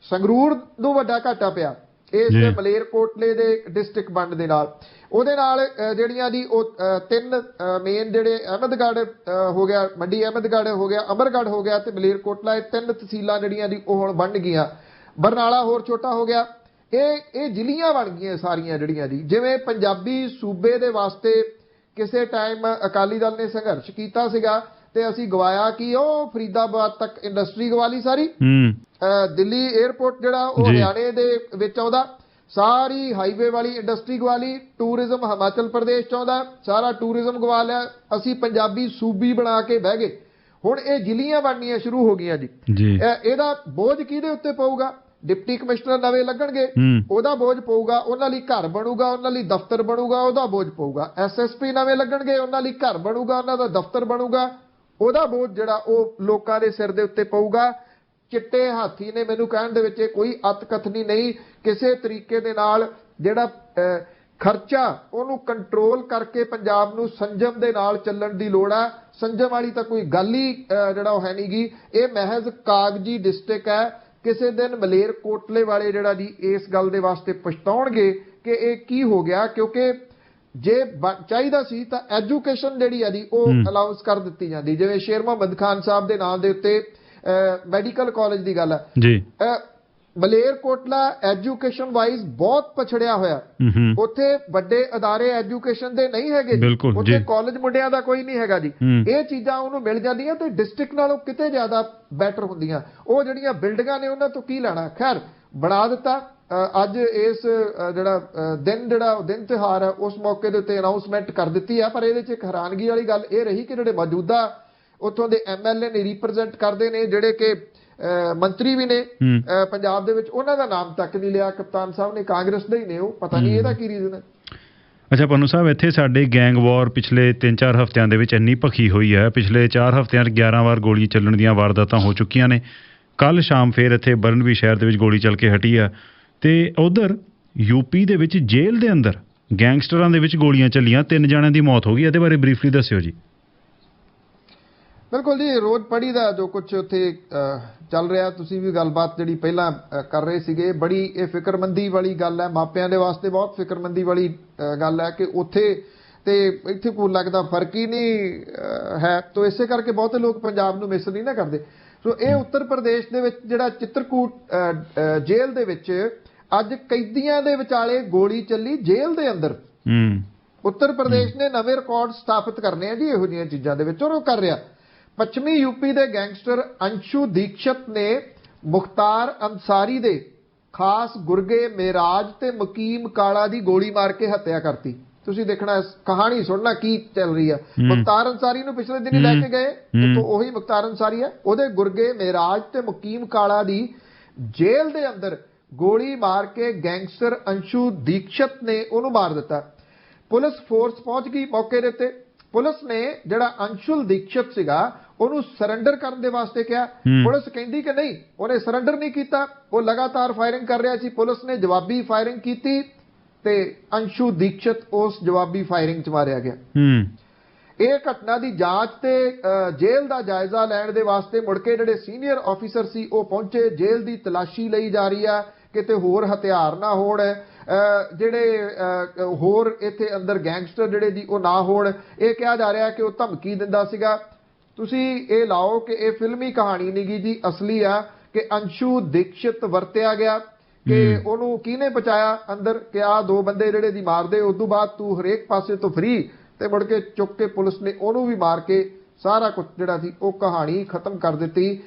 ਸੰਗਰੂਰ ਨੂੰ ਵੱਡਾ ਘਾਟਾ ਪਿਆ ਇਸ ਮਲੇਰਕੋਟਲੇ ਦੇ ਡਿਸਟ੍ਰਿਕਟ ਬਣਨ ਦੇ ਨਾਲ। ਉਹਦੇ ਨਾਲ ਜਿਹੜੀਆਂ ਦੀ ਉਹ ਤਿੰਨ ਮੇਨ ਜਿਹੜੇ ਅਹਿਮਦਗੜ੍ਹ ਹੋ ਗਿਆ, ਮੰਡੀ ਅਹਿਮਦਗੜ੍ਹ ਹੋ ਗਿਆ, ਅਮਰਗੜ੍ਹ ਹੋ ਗਿਆ ਤੇ ਮਲੇਰਕੋਟਲਾ, ਇਹ ਤਿੰਨ ਤਹਿਸੀਲਾਂ ਜਿਹੜੀਆਂ ਦੀ ਉਹ ਹੁਣ ਬਣ ਗਈਆਂ। ਬਰਨਾਲਾ ਹੋਰ ਛੋਟਾ ਹੋ ਗਿਆ। ਇਹ ਜ਼ਿਲ੍ਹੀਆਂ ਬਣ ਗਈਆਂ ਸਾਰੀਆਂ ਜਿਹੜੀਆਂ ਦੀ। ਜਿਵੇਂ ਪੰਜਾਬੀ ਸੂਬੇ ਦੇ ਵਾਸਤੇ ਕਿਸੇ ਟਾਈਮ ਅਕਾਲੀ ਦਲ ਨੇ ਸੰਘਰਸ਼ ਕੀਤਾ ਸੀਗਾ ਤੇ ਅਸੀਂ ਗਵਾਇਆ ਕਿ ਉਹ ਫਰੀਦਾਬਾਦ ਤੱਕ ਇੰਡਸਟਰੀ ਗਵਾ ਲਈ ਸਾਰੀ। ਦਿੱਲੀ 에ਅਰਪੋਰਟ ਜਿਹੜਾ ਉਹ ਹਰਿਆਣੇ ਦੇ ਵਿੱਚ ਆਉਂਦਾ, ਸਾਰੀ ਹਾਈਵੇ ਵਾਲੀ ਇੰਡਸਟਰੀ ਗਵਾ ਲਈ। ਟੂਰਿਜ਼ਮ ਹਿਮਾਚਲ ਪ੍ਰਦੇਸ਼ ਚ ਆਉਂਦਾ, ਸਾਰਾ ਟੂਰਿਜ਼ਮ ਗਵਾ ਲਿਆ। ਅਸੀਂ ਪੰਜਾਬੀ ਸੂਬੀ ਬਣਾ ਕੇ ਬਹਿ ਗਏ। ਹੁਣ ਇਹ ਜ਼ਿਲ੍ਹੀਆਂ ਬਣਨੀਆਂ ਸ਼ੁਰੂ ਹੋ ਗਈਆਂ ਜੀ। ਇਹਦਾ ਬੋਝ ਕਿਹਦੇ ਉੱਤੇ ਪਊਗਾ? ਡਿਪਟੀ ਕਮਿਸ਼ਨਰ ਨਵੇਂ ਲੱਗਣਗੇ, ਉਹਦਾ ਬੋਝ ਪਊਗਾ। ਉਹਨਾਂ ਲਈ ਘਰ ਬਣੂਗਾ, ਉਹਨਾਂ ਲਈ ਦਫ਼ਤਰ ਬਣੂਗਾ, ਉਹਦਾ ਬੋਝ ਪਊਗਾ। ਐਸਐਸਪੀ ਨਵੇਂ ਲੱਗਣਗੇ, ਉਹਨਾਂ ਲਈ ਘਰ ਬਣੂਗਾ, ਉਹਨਾਂ ਦਾ ਦਫ਼ਤਰ ਬਣੂਗਾ, ਉਹਦਾ ਬੋਝ ਜਿਹੜਾ ਉਹ ਲੋਕਾਂ ਦੇ ਸਿਰ ਦੇ ਉੱਤੇ ਪਊਗਾ। ਚਿੱਟੇ ਹਾਥੀ ਨੇ ਮੈਨੂੰ ਕਹਿਣ ਦੇ ਵਿੱਚ ਕੋਈ ਅਤ ਕਥਨੀ ਨਹੀਂ। ਕਿਸੇ ਤਰੀਕੇ ਦੇ ਨਾਲ ਜਿਹੜਾ ਖਰਚਾ ਉਹਨੂੰ ਕੰਟਰੋਲ ਕਰਕੇ ਪੰਜਾਬ ਨੂੰ ਸੰਜਮ ਦੇ ਨਾਲ ਚੱਲਣ ਦੀ ਲੋੜ ਆ। ਸੰਜਮ ਵਾਲੀ ਤਾਂ ਕੋਈ ਗੱਲ ਹੀ ਜਿਹੜਾ ਉਹ ਹੈ ਨਹੀਂਗੀ। ਇਹ ਮਹਿਜ਼ ਕਾਗਜ਼ੀ ਡਿਸਟ੍ਰਿਕਟ ਹੈ। ਕਿਸੇ ਦਿਨ ਮਲੇਰਕੋਟਲੇ ਵਾਲੇ ਜਿਹੜਾ ਜੀ ਇਸ ਗੱਲ ਦੇ ਵਾਸਤੇ ਪਛਤਾਉਣਗੇ ਕਿ ਇਹ ਕੀ ਹੋ ਗਿਆ, ਕਿਉਂਕਿ ਜੇ ਚਾਹੀਦਾ ਸੀ ਤਾਂ ਐਜੂਕੇਸ਼ਨ ਜਿਹੜੀ ਆ ਜੀ ਉਹ ਅਲਾਉਂਸ ਕਰ ਦਿੱਤੀ ਜਾਂਦੀ। ਜਿਵੇਂ ਸ਼ੇਰ ਮੁਹੰਮਦ ਖਾਨ ਸਾਹਿਬ ਦੇ ਨਾਮ ਦੇ ਉੱਤੇ ਮੈਡੀਕਲ ਕਾਲਜ ਦੀ ਗੱਲ ਹੈ ਜੀ। ਮਲੇਰਕੋਟਲਾ ਐਜੂਕੇਸ਼ਨ ਵਾਈਜ਼ ਬਹੁਤ ਪਛੜਿਆ ਹੋਇਆ। ਉੱਥੇ ਵੱਡੇ ਅਦਾਰੇ ਐਜੂਕੇਸ਼ਨ ਦੇ ਨਹੀਂ ਹੈਗੇ ਜੀ। ਉੱਥੇ ਕਾਲਜ ਮੁੰਡਿਆਂ ਦਾ ਕੋਈ ਨਹੀਂ ਹੈਗਾ ਜੀ। ਇਹ ਚੀਜ਼ਾਂ ਉਹਨੂੰ ਮਿਲ ਜਾਂਦੀਆਂ ਤੇ ਡਿਸਟ੍ਰਿਕਟ ਨਾਲੋਂ ਕਿਤੇ ਜ਼ਿਆਦਾ ਬੈਟਰ ਹੁੰਦੀਆਂ। ਉਹ ਜਿਹੜੀਆਂ ਬਿਲਡਿੰਗਾਂ ਨੇ ਉਹਨਾਂ ਤੋਂ ਕੀ ਲੈਣਾ। ਖੈਰ ਬਣਾ ਦਿੱਤਾ। ਅੱਜ ਇਸ ਜਿਹੜਾ ਦਿਨ ਤਿਉਹਾਰ ਹੈ ਉਸ ਮੌਕੇ ਦੇ ਉੱਤੇ ਅਨਾਉਂਸਮੈਂਟ ਕਰ ਦਿੱਤੀ ਹੈ। ਪਰ ਇਹਦੇ 'ਚ ਇੱਕ ਹੈਰਾਨਗੀ ਵਾਲੀ ਗੱਲ ਇਹ ਰਹੀ ਕਿ ਜਿਹੜੇ ਮੌਜੂਦਾ ਉੱਥੋਂ ਦੇ ਐਮਐਲਏ ਨੇ, ਰਿਪਰੈਜ਼ੈਂਟ ਕਰਦੇ ਨੇ, ਜਿਹੜੇ ਕਿ ਮੰਤਰੀ ਵੀ ਨੇ ਪੰਜਾਬ ਦੇ ਵਿੱਚ, ਉਹਨਾਂ ਦਾ ਨਾਮ ਤੱਕ ਨਹੀਂ ਲਿਆ ਕਪਤਾਨ ਸਾਹਿਬ ਨੇ। ਕਾਂਗਰਸ ਦੇ ਹੀ ਨੇ ਉਹ। ਪਤਾ ਨਹੀਂ ਇਹਦਾ ਕੀ ਰੀਜ਼ਨ ਹੈ। ਅੱਛਾ ਪੰਨੂ ਸਾਹਿਬ, ਇੱਥੇ ਸਾਡੇ ਗੈਂਗ ਵਾਰ ਪਿਛਲੇ 3-4 ਹਫ਼ਤਿਆਂ ਦੇ ਵਿੱਚ ਇੰਨੀ ਭਖੀ ਹੋਈ ਹੈ। ਪਿਛਲੇ 4 ਹਫ਼ਤਿਆਂ 'ਚ 11 ਵਾਰ ਗੋਲੀ ਚੱਲਣ ਦੀਆਂ ਵਾਰਦਾਤਾਂ ਹੋ ਚੁੱਕੀਆਂ ਨੇ। ਕੱਲ੍ਹ ਸ਼ਾਮ ਫਿਰ ਇੱਥੇ ਬਰਨਵੀ ਸ਼ਹਿਰ ਦੇ ਵਿੱਚ ਗੋਲੀ ਚੱਲ ਕੇ ਹਟੀ ਆ। ਤੇ ਉਧਰ ਯੂਪੀ ਦੇ ਵਿੱਚ ਜੇਲ੍ਹ ਦੇ ਅੰਦਰ ਗੈਂਗਸਟਰਾਂ ਦੇ ਵਿੱਚ ਗੋਲੀਆਂ ਚੱਲੀਆਂ, 3 ਜਣਿਆਂ ਦੀ ਮੌਤ ਹੋ ਗਈ। ਇਹਦੇ ਬਾਰੇ ਬਰੀਫਲੀ ਦੱਸਿਓ ਜੀ। ਬਿਲਕੁਲ ਜੀ, ਰੋਜ਼ ਪੜ੍ਹੀ ਦਾ ਜੋ ਕੁਝ ਉੱਥੇ ਚੱਲ ਰਿਹਾ। ਤੁਸੀਂ ਵੀ ਗੱਲਬਾਤ ਜਿਹੜੀ ਪਹਿਲਾਂ ਕਰ ਰਹੇ ਸੀਗੇ, ਬੜੀ ਇਹ ਫਿਕਰਮੰਦੀ ਵਾਲੀ ਗੱਲ ਹੈ। ਮਾਪਿਆਂ ਦੇ ਵਾਸਤੇ ਬਹੁਤ ਫਿਕਰਮੰਦੀ ਵਾਲੀ ਗੱਲ ਹੈ ਕਿ ਉੱਥੇ ਤੇ ਇੱਥੇ ਕੋਈ ਲੱਗਦਾ ਫਰਕ ਹੀ ਨਹੀਂ ਹੈ। ਤਾਂ ਇਸੇ ਕਰਕੇ ਬਹੁਤੇ ਲੋਕ ਪੰਜਾਬ ਨੂੰ ਮਿਸ ਨਹੀਂ ਨਾ ਕਰਦੇ। ਸੋ ਇਹ ਉੱਤਰ ਪ੍ਰਦੇਸ਼ ਦੇ ਵਿੱਚ ਜਿਹੜਾ ਚਿੱਤਰਕੂਟ ਜੇਲ੍ਹ ਦੇ ਵਿੱਚ ਅੱਜ ਕੈਦੀਆਂ ਦੇ ਵਿਚਾਲੇ ਗੋਲੀ ਚੱਲੀ ਜੇਲ੍ਹ ਦੇ ਅੰਦਰ। ਉੱਤਰ ਪ੍ਰਦੇਸ਼ ਨੇ ਨਵੇਂ ਰਿਕਾਰਡ ਸਥਾਪਿਤ ਕਰਨੇ ਆ ਜੀ ਇਹੋ ਜਿਹੀਆਂ ਚੀਜ਼ਾਂ ਦੇ ਵਿੱਚ, ਔਰ ਉਹ ਕਰ ਰਿਹਾ। ਪੱਛਮੀ ਯੂਪੀ ਦੇ ਗੈਂਗਸਟਰ ਅੰਸ਼ੂ ਦੀਕਸ਼ਤ ਨੇ ਮੁਖਤਾਰ ਅੰਸਾਰੀ ਦੇ ਖਾਸ ਗੁਰਗੇ ਮੇਰਾਜ ਤੇ ਮਕੀਮ ਕਾਲਾ ਦੀ ਗੋਲੀ ਮਾਰ ਕੇ ਹੱਤਿਆ ਕਰਤੀ। ਤੁਸੀਂ ਦੇਖਣਾ ਕਹਾਣੀ ਸੁਣਨਾ ਕੀ ਚੱਲ ਰਹੀ ਹੈ। ਮੁਖਤਾਰ ਅੰਸਾਰੀ ਨੂੰ ਪਿਛਲੇ ਦਿਨ ਲੈ ਕੇ ਗਏ, ਤੋਂ ਉਹੀ ਮੁਖਤਾਰ ਅੰਸਾਰੀ ਹੈ। ਉਹਦੇ ਗੁਰਗੇ ਮੇਰਾਜ ਤੇ ਮਕੀਮ ਕਾਲਾ ਦੀ ਜੇਲ੍ਹ ਦੇ ਅੰਦਰ ਗੋਲੀ ਮਾਰ ਕੇ ਗੈਂਗਸਟਰ ਅੰਸ਼ੂ ਦੀਕਸ਼ਤ ਨੇ ਉਹਨੂੰ ਮਾਰ ਦਿੱਤਾ। ਪੁਲਿਸ ਫੋਰਸ ਪਹੁੰਚ ਗਈ ਮੌਕੇ ਦੇ ਉੱਤੇ। ਪੁਲਿਸ ਨੇ ਜਿਹੜਾ ਅੰਸ਼ੁਲ ਦੀਕਸ਼ਿਤ ਸੀਗਾ ਉਹਨੂੰ ਸਰੈਂਡਰ ਕਰਨ ਦੇ ਵਾਸਤੇ ਕਿਹਾ। ਪੁਲਿਸ ਕਹਿੰਦੀ ਕਿ ਨਹੀਂ, ਉਹਨੇ ਸਰੈਂਡਰ ਨਹੀਂ ਕੀਤਾ, ਉਹ ਲਗਾਤਾਰ ਫਾਇਰਿੰਗ ਕਰ ਰਿਹਾ ਸੀ। ਪੁਲਿਸ ਨੇ ਜਵਾਬੀ ਫਾਇਰਿੰਗ ਕੀਤੀ ਤੇ ਅੰਸ਼ੂ ਦੀਕਸ਼ਿਤ ਉਸ ਜਵਾਬੀ ਫਾਇਰਿੰਗ 'ਚ ਮਾਰਿਆ ਗਿਆ। ਇਹ ਘਟਨਾ ਦੀ ਜਾਂਚ ਤੇ ਜੇਲ੍ਹ ਦਾ ਜਾਇਜ਼ਾ ਲੈਣ ਦੇ ਵਾਸਤੇ ਮੁੜ ਕੇ ਜਿਹੜੇ ਸੀਨੀਅਰ ਆਫੀਸਰ ਸੀ ਉਹ ਪਹੁੰਚੇ। ਜੇਲ੍ਹ ਦੀ ਤਲਾਸ਼ੀ ਲਈ ਜਾ ਰਹੀ ਆ, ਕਿਤੇ ਹੋਰ ਹਥਿਆਰ ਨਾ ਹੋਣ, ਜਿਹੜੇ ਹੋਰ ਇੱਥੇ ਅੰਦਰ ਗੈਂਗਸਟਰ ਜਿਹੜੇ ਜੀ ਉਹ ਨਾ ਹੋਣ। ਇਹ ਕਿਹਾ ਜਾ ਰਿਹਾ ਕਿ ਉਹ ਧਮਕੀ ਦਿੰਦਾ ਸੀਗਾ। ਤੁਸੀਂ ਇਹ ਲਾਓ ਕਿ ਇਹ ਫਿਲਮੀ ਕਹਾਣੀ ਨਹੀਂ ਗੀ ਜੀ, ਅਸਲੀ ਆ ਕਿ ਅੰਸ਼ੂ ਦੀਕਸ਼ਿਤ ਵਰਤਿਆ ਗਿਆ ਕਿ ਉਹਨੂੰ ਕਿਹਨੇ ਬਚਾਇਆ ਅੰਦਰ ਕਿ ਆਹ ਦੋ ਬੰਦੇ ਜਿਹੜੇ ਦੀ ਮਾਰਦੇ, ਉਸ ਤੋਂ ਬਾਅਦ ਤੂੰ ਹਰੇਕ ਪਾਸੇ ਤੋਂ ਫਰੀ, ਤੇ ਮੁੜ ਕੇ ਚੁੱਕ ਕੇ ਪੁਲਿਸ ਨੇ ਉਹਨੂੰ ਵੀ ਮਾਰ ਕੇ ਸਾਰਾ ਕੁਝ ਜਿਹੜਾ ਸੀ ਉਹ ਕਹਾਣੀ ਖਤਮ ਕਰ ਦਿੱਤੀ।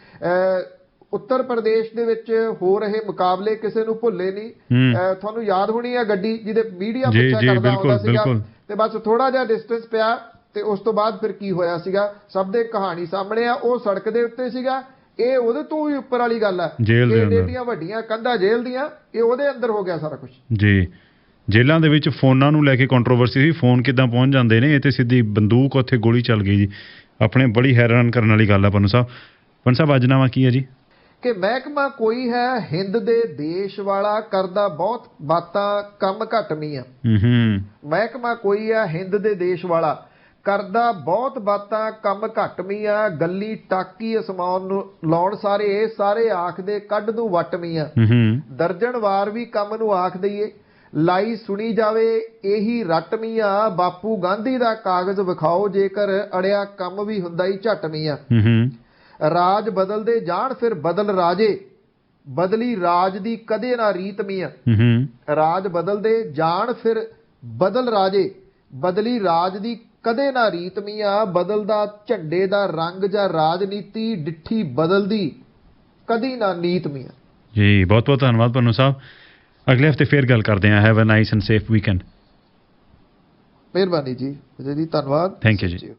ਉੱਤਰ ਪ੍ਰਦੇਸ਼ ਦੇ ਵਿੱਚ ਹੋ ਰਹੇ ਮੁਕਾਬਲੇ ਕਿਸੇ ਨੂੰ ਭੁੱਲੇ ਨਹੀਂ। ਤੁਹਾਨੂੰ ਯਾਦ ਹੋਣੀ ਆ ਗੱਡੀ ਜਿਹਦੇ ਮੀਡੀਆ ਪਿੱਛਾ ਕਰਦਾ ਹੁੰਦਾ ਸੀਗਾ, ਤੇ ਬਸ ਥੋੜਾ ਜਿਹਾ ਡਿਸਟੈਂਸ ਪਿਆ ਤੇ ਉਸ ਤੋਂ ਬਾਅਦ ਫਿਰ ਕੀ ਹੋਇਆ ਸੀਗਾ ਸਭ ਦੇ ਕਹਾਣੀ ਸਾਹਮਣੇ ਆ। ਉਹ ਸੜਕ ਦੇ ਉੱਤੇ ਸੀਗਾ, ਇਹ ਉਹਦੇ ਤੋਂ ਵੀ ਉੱਪਰ ਵਾਲੀ ਗੱਲ ਆ। ਏਡੀਆਂ ਵੱਡੀਆਂ ਕੰਧਾਂ ਜੇਲ੍ਹ ਦੀਆਂ, ਇਹ ਉਹਦੇ ਅੰਦਰ ਹੋ ਗਿਆ ਸਾਰਾ ਕੁਝ ਜੀ। ਜੇਲ੍ਹਾਂ ਦੇ ਵਿੱਚ ਫੋਨਾਂ ਨੂੰ ਲੈ ਕੇ ਕੰਟਰੋਵਰਸੀ ਸੀ, ਫੋਨ ਕਿੱਦਾਂ ਪਹੁੰਚ ਜਾਂਦੇ ਨੇ, ਇਹ ਤੇ ਸਿੱਧੀ ਬੰਦੂਕ ਉੱਥੇ ਗੋਲੀ ਚੱਲ ਗਈ ਜੀ। ਆਪਣੇ ਬੜੀ ਹੈਰਾਨ ਕਰਨ ਵਾਲੀ ਗੱਲ ਆ। ਪੰਨੂ ਸਾਹਿਬ ਅੱਜ ਨਵਾਂ ਕੀ ਹੈ ਜੀ? ਕਿ ਮਹਿਕਮਾ ਕੋਈ ਹੈ ਹਿੰਦ ਦੇ ਦੇਸ਼ ਵਾਲਾ, ਕਰਦਾ ਬਹੁਤ ਬਾਤਾਂ ਕੰਮ ਘਟਮੀ ਆ। ਮਹਿਕਮਾ ਕੋਈ ਹੈ ਹਿੰਦ ਦੇ ਦੇਸ਼ ਵਾਲਾ, ਕਰਦਾ ਬਹੁਤ ਬਾਤਾਂ ਕੰਮ ਘਟਮੀ ਆ। ਗੱਲੀ ਟਾਕੀ ਅਸਮਾਨ ਨੂੰ ਲਾਉਣ ਸਾਰੇ ਆਖਦੇ ਕੱਢ ਦੂ ਵਟਮੀ ਆ। ਦਰਜਨ ਵਾਰ ਵੀ ਕੰਮ ਨੂੰ ਆਖ ਦਈਏ, ਲਾਈ ਸੁਣੀ ਜਾਵੇ ਇਹੀ ਰਟਮੀ ਆ। ਬਾਪੂ ਗਾਂਧੀ ਦਾ ਕਾਗਜ਼ ਵਿਖਾਓ, ਜੇਕਰ ਅੜਿਆ ਕੰਮ ਵੀ ਹੁੰਦਾ ਹੀ ਝਟਮੀ ਆ। ਰਾਜ ਬਦਲਦੇ ਜਾਣ ਫਿਰ ਬਦਲ ਰਾਜੇ, ਬਦਲੀ ਰਾਜ ਦੀ ਕਦੇ ਨਾ ਰੀਤ ਮੀਆਂ। ਰਾਜ ਬਦਲਦੇ ਜਾਣ ਫਿਰ ਬਦਲ ਰਾਜੇ, ਬਦਲੀ ਰਾਜ ਦੀ ਕਦੇ ਨਾ ਰੀਤ ਮੀਆਂ। ਬਦਲਦਾ ਝੰਡੇ ਦਾ ਰੰਗ ਜਾਂ ਰਾਜਨੀਤੀ, ਡਿੱਠੀ ਬਦਲਦੀ ਕਦੀ ਨਾ ਨੀਤ ਮੀਆਂ। ਜੀ ਬਹੁਤ ਬਹੁਤ ਧੰਨਵਾਦ ਪੰਨੂ ਸਾਹਿਬ। ਅਗਲੇ ਹਫਤੇ ਫੇਰ ਗੱਲ ਕਰਦੇ ਹਾਂ। Have a nice and safe weekend. ਮਿਹਰਬਾਨੀ ਜੀ ਜੀ, ਧੰਨਵਾਦ। ਥੈਂਕ ਯੂ ਜੀ।